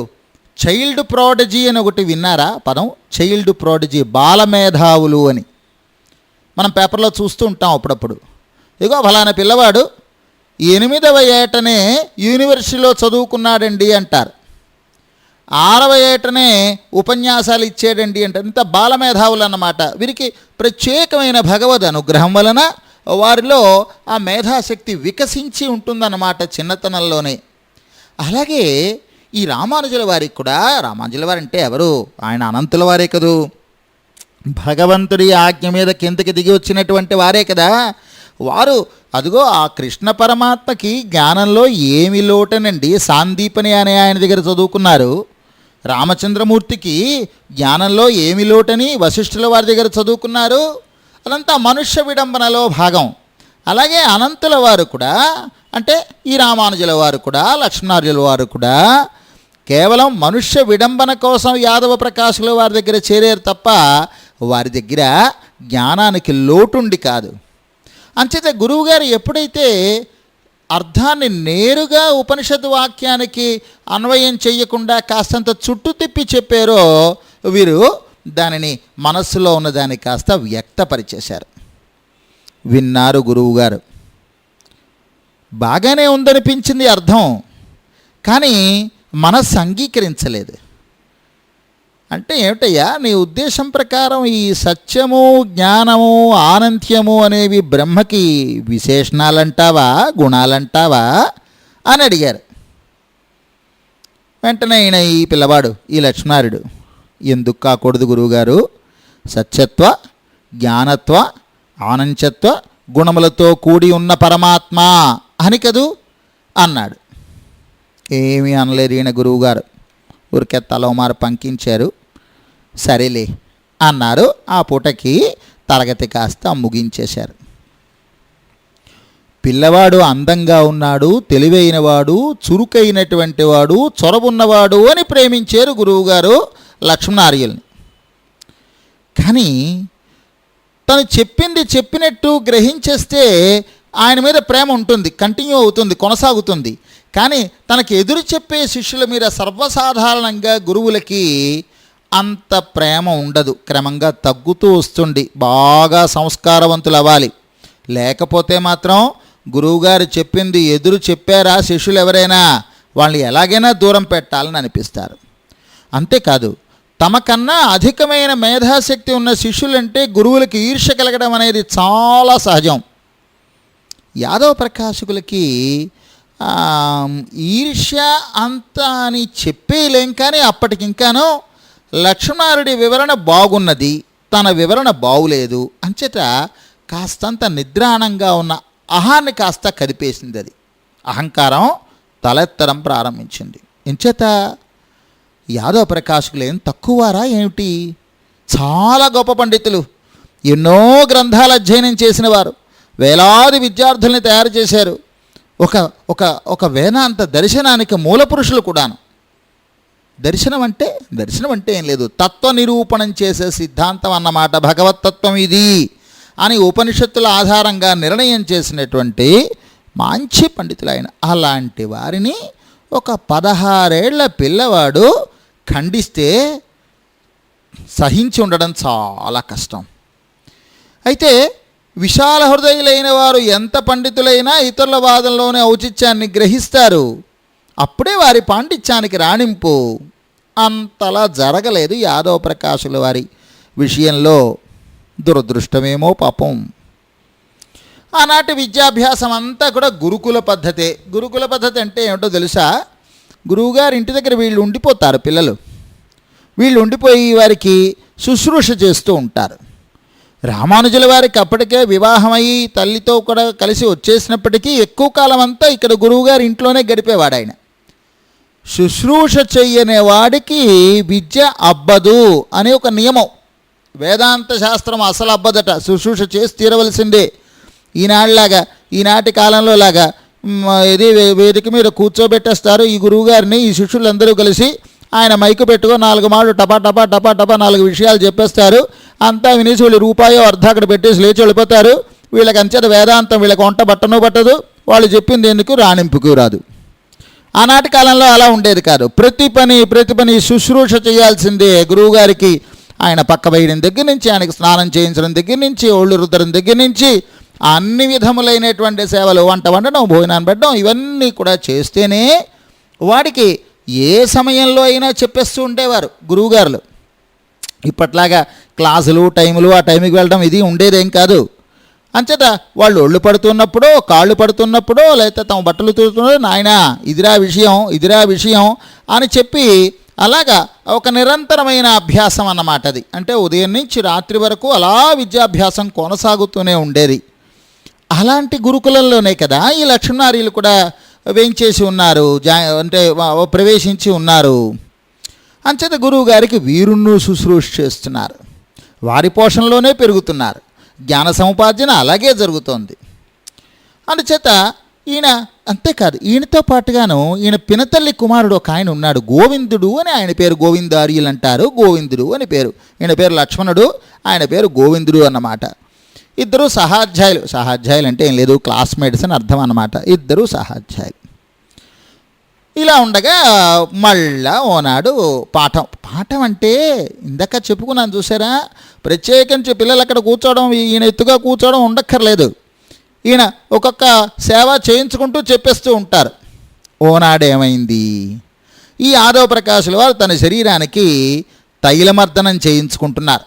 చైల్డ్ ప్రాడజీ అని ఒకటి విన్నారా పదం? చైల్డ్ ప్రాడజీ, బాలమేధావులు అని మనం పేపర్లో చూస్తూ ఉంటాం అప్పుడప్పుడు. ఇగో ఫలానా పిల్లవాడు 8వ ఏటనే యూనివర్సిటీలో చదువుకున్నాడండి అంటారు, 6వ ఏటనే ఉపన్యాసాలు ఇచ్చాడండి అంటారు. ఇంత బాలమేధావులు అన్నమాట. వీరికి ప్రత్యేకమైన భగవద్ అనుగ్రహం వలన వారిలో ఆ మేధాశక్తి వికసించి ఉంటుందన్నమాట చిన్నతనంలోనే. అలాగే ఈ రామానుజుల వారికి కూడా, రామానుజుల వారు అంటే ఎవరు? ఆయన అనంతుల వారే కదూ, భగవంతుడి ఆజ్ఞ మీద కిందకి దిగి వచ్చినటువంటి వారే కదా. వారు అదిగో ఆ కృష్ణ పరమాత్మకి జ్ఞానంలో ఏమి లోటనండి, సాందీపని అనే ఆయన దగ్గర చదువుకున్నారు. రామచంద్రమూర్తికి జ్ఞానంలో ఏమి లోటని వశిష్ఠుల వారి దగ్గర చదువుకున్నారు. అదంతా మనుష్య విడంబనలో భాగం. అలాగే అనంతుల వారు కూడా, అంటే ఈ రామానుజుల వారు కూడా, లక్ష్మణార్యుల వారు కూడా కేవలం మనుష్య విడంబన కోసం యాదవ ప్రకాశుల వారి దగ్గర చేరారు తప్ప వారి దగ్గర జ్ఞానానికి లోటుండి కాదు. అంచేత గురువుగారు ఎప్పుడైతే అర్థాన్ని నేరుగా ఉపనిషత్తు వాక్యానికి అన్వయం చేయకుండా కాస్తంత చుట్టు తిప్పి చెప్పారో, వీరు దానిని మనస్సులో ఉన్నదాన్ని కాస్త వ్యక్తపరిచేశారు. విన్నారు గురువుగారు, బాగానే ఉందనిపించింది అర్థం, కానీ మనస్సు అంగీకరించలేదు. అంటే ఏమిటయ్యా నీ ఉద్దేశం ప్రకారం ఈ సత్యము, జ్ఞానము, ఆనంత్యము అనేవి బ్రహ్మకి విశేషణాలంటావా, గుణాలంటావా అని అడిగారు. వెంటనే ఈయన ఈ పిల్లవాడు, ఈ లక్ష్మణార్యుడు, ఎందుకు కాకూడదు గురువుగారు, సత్యత్వ, జ్ఞానత్వ, ఆనంత్యత్వ గుణములతో కూడి ఉన్న పరమాత్మ అని కదూ అన్నాడు. ఏమీ అనలేదు ఈయన గురువుగారు, ఊరికే తలమారు పంకించారు. సరేలే అన్నారు. ఆ పూటకి తరగతి కాస్త ముగించేశారు. పిల్లవాడు అందంగా ఉన్నాడు, తెలివైనవాడు, చురుకైనటువంటి వాడు, చొరవున్నవాడు అని ప్రేమించారు గురువుగారు లక్ష్మణార్యుల్ని. కానీ తను చెప్పింది చెప్పినట్టు గ్రహించేస్తే ఆయన మీద ప్రేమ ఉంటుంది, కంటిన్యూ అవుతుంది, కొనసాగుతుంది. కానీ తనకి ఎదురు చెప్పే శిష్యుల మీద సర్వసాధారణంగా గురువులకి అంత ప్రేమ ఉండదు, క్రమంగా తగ్గుతూ వస్తుంది. బాగా సంస్కారవంతులు అవ్వాలి, లేకపోతే మాత్రం గురువుగారు చెప్పింది ఎదురు చెప్పారా శిష్యులు ఎవరైనా వాళ్ళని ఎలాగైనా దూరం పెట్టాలని అనిపిస్తారు. అంతేకాదు, తమకన్నా అధికమైన మేధాశక్తి ఉన్న శిష్యులంటే గురువులకి ఈర్ష్య కలగడం అనేది చాలా సహజం. యాదవ ప్రకాశకులకి ఈర్ష్య అంత అని చెప్పేలేం, కానీ అప్పటికింకానో లక్ష్మణారుడి వివరణ బాగున్నది, తన వివరణ బాగులేదు అంచేత కాస్తంత నిద్రాణంగా ఉన్న అహాన్ని కాస్త కదిపేసింది. అది అహంకారం తలెత్తడం ప్రారంభించింది. ఎంచేత యాదవ ప్రకాశకులు ఏం తక్కువారా ఏమిటి? చాలా గొప్ప పండితులు, ఎన్నో గ్రంథాలు అధ్యయనం చేసిన వారు, వేలాది విద్యార్థుల్ని తయారు చేశారు. ఒక ఒక ఒక వేదాంత దర్శనానికి మూల పురుషులు కూడాను. దర్శనం అంటే ఏం లేదు, తత్వ నిరూపణం చేసే సిద్ధాంతం అన్నమాట. భగవత్తత్వం ఇది అని ఉపనిషత్తుల ఆధారంగా నిర్ణయం చేసినటువంటి మంచి పండితులు ఆయన. అలాంటి వారిని ఒక 16 ఏళ్ల పిల్లవాడు ఖండిస్తే సహించి ఉండడం చాలా కష్టం. అయితే విశాల హృదయులైన వారు ఎంత పండితులైనా ఇతరుల వాదంలోనే ఔచిత్యాన్ని గ్రహిస్తారు. అప్పుడే వారి పాండిత్యానికి రాణింపు. అంతలా జరగలేదు యాదవ ప్రకాశుల వారి విషయంలో. దురదృష్టమేమో పాపం. ఆనాటి విద్యాభ్యాసం అంతా కూడా గురుకుల పద్ధతే. గురుకుల పద్ధతి అంటే ఏమిటో తెలుసా? గురువుగారి ఇంటి దగ్గర వీళ్ళు ఉండిపోతారు, పిల్లలు. వీళ్ళు ఉండిపోయి వారికి శుశ్రూష చేస్తూ ఉంటారు. రామానుజుల వారికి అప్పటికే వివాహమయ్యి తల్లితో కూడా కలిసి వచ్చేసినప్పటికీ ఎక్కువ కాలం అంతా ఇక్కడ గురువుగారి ఇంట్లోనే గడిపేవాడు ఆయన. శుశ్రూష చెయ్యనే వాడికి విద్య అబ్బదు అనే ఒక నియమం. వేదాంత శాస్త్రం అసలు అబ్బదట, శుశ్రూష చేసి తీరవలసిందే. ఈనాటి కాలంలో లాగా ఇది వేదిక మీద కూర్చోబెట్టేస్తారు ఈ గురువుగారిని, ఈ శిష్యులందరూ కలిసి ఆయన మైకు పెట్టుకో 4 మాటలు టపా టపా టపా టపా 4 విషయాలు చెప్పేస్తారు. అంతా వినేసి వీళ్ళు రూపాయో అర్ధ అక్కడ పెట్టేసి లేచి వెళ్ళిపోతారు. వీళ్ళకి అంచేత వేదాంతం వీళ్ళకి వంట బట్టను పట్టదు, వాళ్ళు చెప్పింది ఎందుకు రాణింపుకు రాదు. ఆనాటి కాలంలో అలా ఉండేది కాదు. ప్రతి పని శుశ్రూష చేయాల్సిందే గురువుగారికి. ఆయన పక్క వేయడం దగ్గర నుంచి, ఆయనకి స్నానం చేయించడం దగ్గర నుంచి, ఒళ్ళు రుద్దడం దగ్గర నుంచి అన్ని విధములైనటువంటి సేవలు, వంట వండడం, భోజనాన్ని పెట్టడం, ఇవన్నీ కూడా చేస్తేనే వాడికి ఏ సమయంలో అయినా చెప్పేస్తూ ఉండేవారు గురువుగారులు. ఇప్పట్లాగా క్లాసులు టైములు ఆ టైంకి వెళ్ళడం ఇది ఉండేదేం కాదు. అంచేత వాళ్ళు ఒళ్ళు పడుతున్నప్పుడో కాళ్ళు పడుతున్నప్పుడో లేకపోతే తమ బట్టలు తూస్తున్నదో నాయనా ఇదిరా విషయం అని చెప్పి అలాగా ఒక నిరంతరమైన అభ్యాసం అన్నమాట అది. అంటే ఉదయం నుంచి రాత్రి వరకు అలా విద్యాభ్యాసం కొనసాగుతూనే ఉండేది. అలాంటి గురుకులంలోనే కదా ఈ లక్ష్మణార్యులు కూడా వేయించేసి ఉన్నారు, అంటే ప్రవేశించి ఉన్నారు. అంచేత గురువు గారికి వీరుణ్ణు శుశ్రూష చేస్తున్నారు, వారి పోషణలోనే పెరుగుతున్నారు. జ్ఞాన సముపార్జన అలాగే జరుగుతోంది. అందుచేత ఈయన అంతేకాదు, ఈయనతో పాటుగాను ఈయన పినతల్లి కుమారుడు ఒక ఆయన ఉన్నాడు, గోవిందుడు అని. ఆయన పేరు గోవిందార్యులు అంటారు, గోవిందుడు అని పేరు. ఈయన పేరు లక్ష్మణుడు, ఆయన పేరు గోవిందుడు అన్నమాట. ఇద్దరు సహాధ్యాయులు అంటే ఏం లేదు, క్లాస్మేట్స్ అని అర్థం అన్నమాట. ఇద్దరు సహాధ్యాయులు. ఇలా ఉండగా మళ్ళా ఓనాడు పాఠం అంటే ఇందాక చెప్పుకున్నాను చూసారా, ప్రత్యేకించి పిల్లలు అక్కడ కూర్చోవడం, ఈయన ఎత్తుగా కూర్చోవడం ఉండక్కర్లేదు. ఈయన ఒక్కొక్క సేవ చేయించుకుంటూ చెప్పేస్తూ ఉంటారు. ఓనాడేమైంది, ఈ యాదవ ప్రకాశుల వారు తన శరీరానికి తైలమర్దనం చేయించుకుంటున్నారు.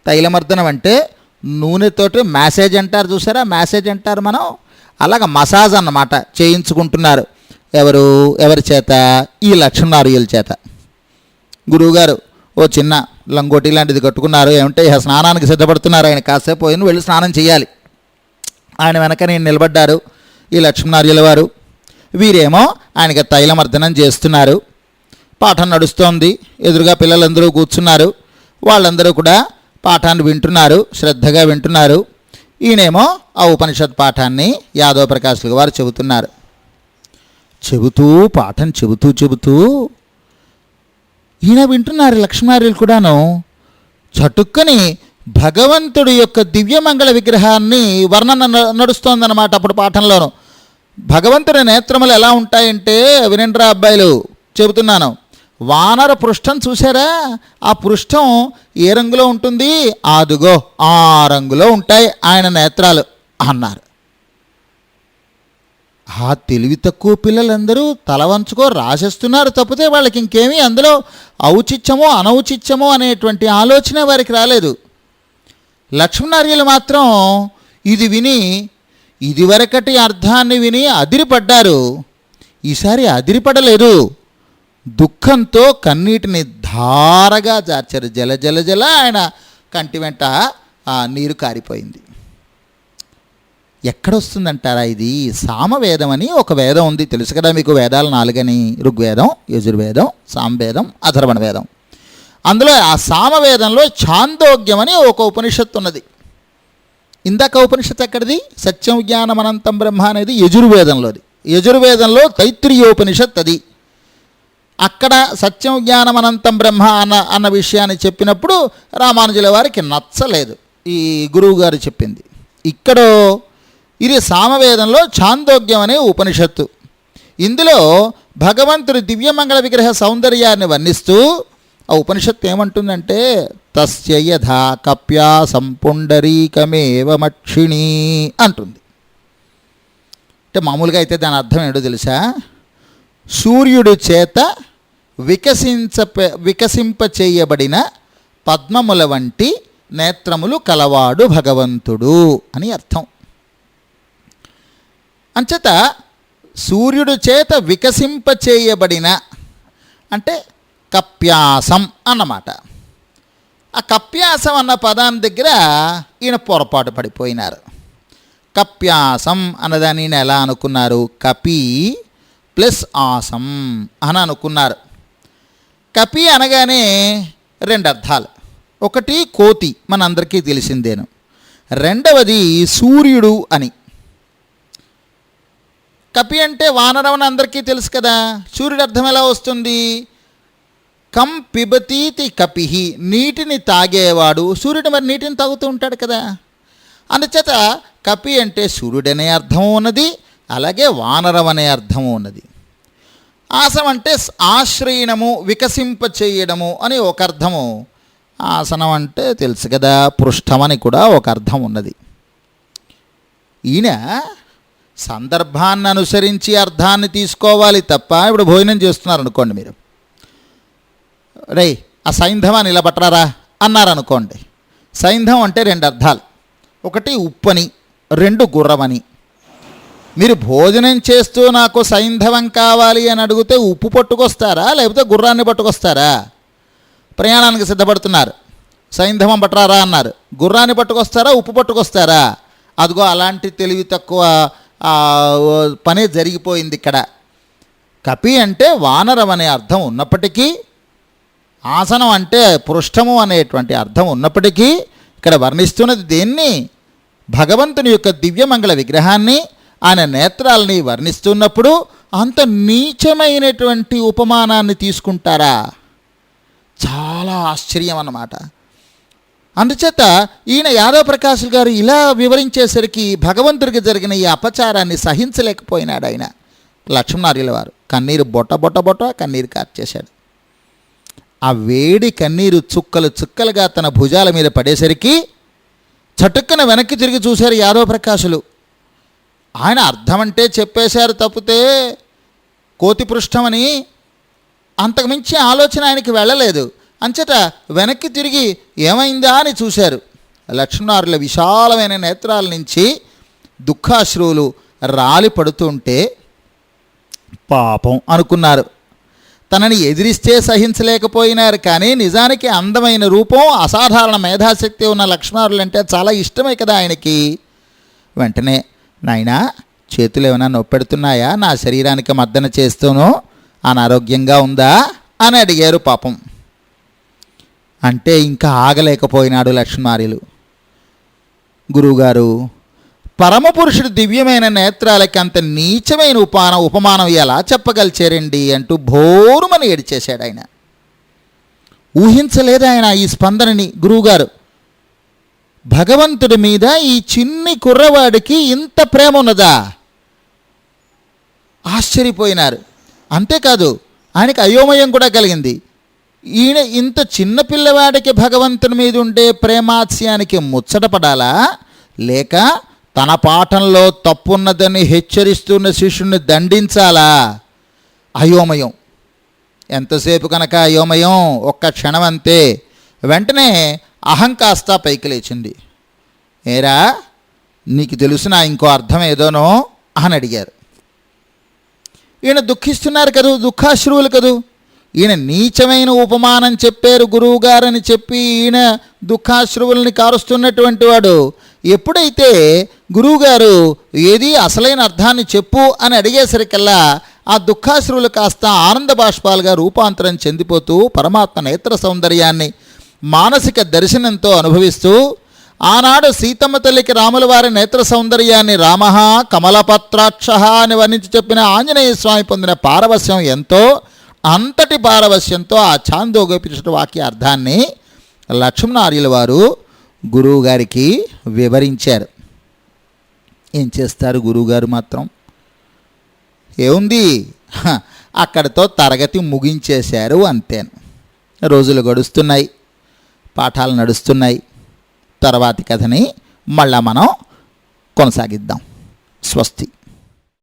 తైలమర్దనం అంటే నూనెతోటి మ్యాసేజ్ అంటారు చూసారా, మ్యాసేజ్ అంటారు మనం, అలాగ మసాజ్ అన్నమాట చేయించుకుంటున్నారు. ఎవరి చేత? ఈ లక్ష్మణార్యుల చేత. గురువుగారు ఓ చిన్న లంగోటి లాంటిది కట్టుకున్నారు. ఏమంటే స్నానానికి సిద్ధపడుతున్నారు. ఆయన కాసేపు పోయిన వెళ్ళి స్నానం చేయాలి. ఆయన వెనక నేను నిలబడ్డారు ఈ లక్ష్మణార్యుల వారు. వీరేమో ఆయనకి తైలమర్దనం చేస్తున్నారు. పాఠం నడుస్తోంది, ఎదురుగా పిల్లలందరూ కూర్చున్నారు. వాళ్ళందరూ కూడా పాఠాన్ని వింటున్నారు, శ్రద్ధగా వింటున్నారు. ఈయనేమో ఆ ఉపనిషత్ పాఠాన్ని యాదవ ప్రకాశుల వారు చెబుతున్నారు. పాఠం చెబుతూ ఈయన వింటున్నారు. లక్ష్మణార్యులు కూడాను చటుక్కని భగవంతుడి యొక్క దివ్యమంగళ విగ్రహాన్ని వర్ణన నడుస్తోందన్నమాట. అప్పుడు పాఠంలోను భగవంతుడి నేత్రములు ఎలా ఉంటాయంటే, వినండ్రా అబ్బాయిలు చెబుతున్నాను, వానర పృష్ఠం చూసారా, ఆ పృష్ఠం ఏ రంగులో ఉంటుంది, అదుగో ఆ రంగులో ఉంటాయి ఆయన నేత్రాలు అన్నారు. ఆ తెలివి తక్కువ పిల్లలందరూ తల వంచుకో రాసేస్తున్నారు తప్పితే వాళ్ళకి ఇంకేమీ అందులో ఔచిత్యమో అనౌచిత్యమో అనేటువంటి ఆలోచన వారికి రాలేదు. లక్ష్మణార్యులు మాత్రం ఇది విని ఇదివరకటి అర్థాన్ని విని అదిరిపడ్డారు. ఈసారి అదిరిపడలేదు, దుఃఖంతో కన్నీటిని ధారగా జార్చారు. జల జల జల ఆయన కంటి వెంట నీరు కారిపోయింది. ఎక్కడొస్తుందంటారా ఇది? సామవేదం అని ఒక వేదం ఉంది, తెలుసు కదా మీకు. వేదాలు 4 అని: ఋగ్వేదం, యజుర్వేదం, సామవేదం, అథర్వణ వేదం. అందులో ఆ సామవేదంలో ఛాందోగ్యం అని ఒక ఉపనిషత్తు ఉన్నది. ఇందాక ఉపనిషత్తు ఎక్కడిది? సత్యం జ్ఞానం అనంతం బ్రహ్మ అనేది యజుర్వేదంలోది. యజుర్వేదంలో తైత్రీయోపనిషత్ అది. అక్కడ సత్యం జ్ఞానం అనంతం బ్రహ్మ అన్న విషయాన్ని చెప్పినప్పుడు రామానుజుల వారికి నచ్చలేదు ఈ గురువుగారు చెప్పింది. ఇక్కడ ఇది సామవేదంలో ఛాందోగ్యం అనే ఉపనిషత్తు. ఇందులో భగవంతుడి దివ్యమంగళ విగ్రహ సౌందర్యాన్ని వర్ణిస్తూ ఆ ఉపనిషత్తు ఏమంటుందంటే, తస్య యథా కప్యాసం పుండరీకమేవ మక్షిణీ అంటుంది. అంటే మామూలుగా అయితే దాని అర్థం ఏంటో తెలుసా? సూర్యుడి చేత వికసింపచేయబడిన పద్మముల వంటి నేత్రములు కలవాడు భగవంతుడు అని అర్థం. అంచేత సూర్యుడి చేత వికసింపచేయబడిన అంటే కప్యాసం అన్నమాట. ఆ కప్యాసం అన్న పదాన్ని దగ్గర ఈయన పొరపాటు పడిపోయినారు. కప్యాసం అన్నదాన్ని ఈయన ఎలా అనుకున్నారు? కపి ప్లస్ ఆసం అని అనుకున్నారు. కపి అనగానే 2 అర్థాలు. ఒకటి కోతి, మనందరికీ తెలిసిందేను. రెండవది సూర్యుడు అని. కపి అంటే వానరం అని అందరికీ తెలుసు కదా. సూర్యుడు అర్థం ఎలా వస్తుంది? కం పిబతీతి కపిహి, నీటిని తాగేవాడు. సూర్యుడు మరి నీటిని తాగుతూ ఉంటాడు కదా. అందుచేత కపి అంటే సూర్యుడనే అర్థం ఉన్నది, అలాగే వానరం అనే అర్థము ఉన్నది. ఆసం అంటే ఆశ్రయణము, వికసింపచేయడము అని ఒక అర్థము. ఆసనం అంటే తెలుసు కదా, పృష్ఠమని కూడా ఒక అర్థం ఉన్నది. ఈయన సందర్భాన్ని అనుసరించి అర్థాన్ని తీసుకోవాలి తప్ప, ఇప్పుడు భోజనం చేస్తున్నారు అనుకోండి మీరు, రే ఆ సైంధవాన్ని ఇలా పట్టరారా అన్నారనుకోండి. సైంధవం అంటే 2 అర్థాలు. ఒకటి ఉప్పని, 2 గుర్రమని. మీరు భోజనం చేస్తూ నాకు సైంధవం కావాలి అని అడిగితే ఉప్పు పట్టుకొస్తారా లేకపోతే గుర్రాన్ని పట్టుకొస్తారా? ప్రయాణానికి సిద్ధపడుతున్నారు, సైంధవం పట్టరారా అన్నారు, గుర్రాన్ని పట్టుకొస్తారా ఉప్పు పట్టుకొస్తారా? అదిగో అలాంటి తెలివి తక్కువ పనే జరిగిపోయింది ఇక్కడ. కపి అంటే వానరం అనే అర్థం ఉన్నప్పటికీ, ఆసనం అంటే పృష్ఠము అనేటువంటి అర్థం ఉన్నప్పటికీ, ఇక్కడ వర్ణిస్తున్నది దేన్ని? భగవంతుని యొక్క దివ్యమంగళ విగ్రహాన్ని, ఆయన నేత్రాలని వర్ణిస్తున్నప్పుడు అంత నీచమైనటువంటి ఉపమానాన్ని తీసుకుంటారా? చాలా ఆశ్చర్యం అన్నమాట. అందుచేత ఈయన యాదవ ప్రకాశ్ గారు ఇలా వివరించేసరికి భగవంతుడికి జరిగిన ఈ అపచారాన్ని సహించలేకపోయినాడు ఆయన. లక్ష్మణార్యుల వారు కన్నీరు బొట్ట బొట్ట బొట్ట కన్నీరు కార్చేశాడు. ఆ వేడి కన్నీరు చుక్కలు చుక్కలుగా తన భుజాల మీద పడేసరికి చటుక్కన వెనక్కి తిరిగి చూశారు యాదవ ప్రకాశులు. ఆయన అర్థం అంటే చెప్పేశారు తప్పితే కోతి పృష్ఠమని అంతకుమించి ఆలోచన ఆయనకి వెళ్ళలేదు. అంచేత వెనక్కి తిరిగి ఏమైందా అని చూశారు. లక్ష్మణార్యుల విశాలమైన నేత్రాల నుంచి దుఃఖాశ్రువులు రాలి పడుతుంటే పాపం అనుకున్నారు. తనని ఎదిరిస్తే సహించలేకపోయినారు. కానీ నిజానికి అందమైన రూపం, అసాధారణ మేధాశక్తి ఉన్న లక్ష్మణార్యులు అంటే చాలా ఇష్టమే కదా ఆయనకి. వెంటనే, నాయనా చేతులు ఏమైనా నొప్పెడుతున్నాయా? నా శరీరానికి మద్దన చేస్తూనో అనారోగ్యంగా ఉందా అని అడిగారు పాపం. అంటే ఇంకా ఆగలేకపోయినాడు లక్ష్మణార్యులు. గురువుగారు, పరమపురుషుడు దివ్యమైన నేత్రాలకి అంత నీచమైన ఉపమానం ఎలా చెప్పగలిచారండి అంటూ భోరుమని ఏడిచేశాడు ఆయన. ఊహించలేదు ఆయన ఈ స్పందనని. గురువుగారు, భగవంతుడి మీద ఈ చిన్ని కుర్రవాడికి ఇంత ప్రేమ ఉన్నదా? ఆశ్చర్యపోయినారు. అంతేకాదు ఆయనకి అయోమయం కూడా కలిగింది. ఈయన ఇంత చిన్న పిల్లవాడికి భగవంతుని మీద ఉండే ప్రేమాత్స్యానికి ముచ్చటపడాలా, లేక తన పాఠంలో తప్పున్నదని హెచ్చరిస్తున్న శిష్యుని దండించాలా? అయోమయం. ఎంతసేపు కనుక అయోమయం, ఒక్క క్షణం అంతే. వెంటనే అహం కాస్త పైకి లేచింది. ఏరా, నీకు తెలుసు నా ఇంకో అర్థం ఏదోనో అని అడిగారు. ఈయన దుఃఖిస్తున్నారు కదూ, దుఃఖాశ్రువులు కదూ. ఈయన నీచమైన ఉపమానం చెప్పారు గురువుగారని చెప్పి ఈయన దుఃఖాశ్రువుల్ని కారుస్తున్నటువంటి వాడు ఎప్పుడైతే గురువుగారు ఏది అసలైన అర్థాన్ని చెప్పు అని అడిగేసరికల్లా ఆ దుఃఖాశ్రువులు కాస్త ఆనంద బాష్పాలుగా రూపాంతరం చెందిపోతూ పరమాత్మ నేత్ర సౌందర్యాన్ని మానసిక దర్శనంతో అనుభవిస్తూ, ఆనాడు సీతమ్మ తల్లికి రాముల వారి నేత్ర సౌందర్యాన్ని రామః కమలపత్రాక్షః అని వర్ణించి చెప్పిన ఆంజనేయ స్వామి పొందిన పారవశ్యం ఎంతో, అంతటి పారవశ్యంతో ఆ ఛాందోగ్యోపనిషత్తు వాక్య అర్థాన్ని లక్ష్మణార్యుల వారు గురువుగారికి వివరించారు. ఏం చేస్తారు గురువుగారు మాత్రం? ఏముంది, అక్కడితో తరగతి ముగించేశారు అంతేను. రోజులు గడుస్తున్నాయి, పాఠాలు నడుస్తున్నాయి. తర్వాతి కథని మళ్ళా మనం కొనసాగిద్దాం. స్వస్తి.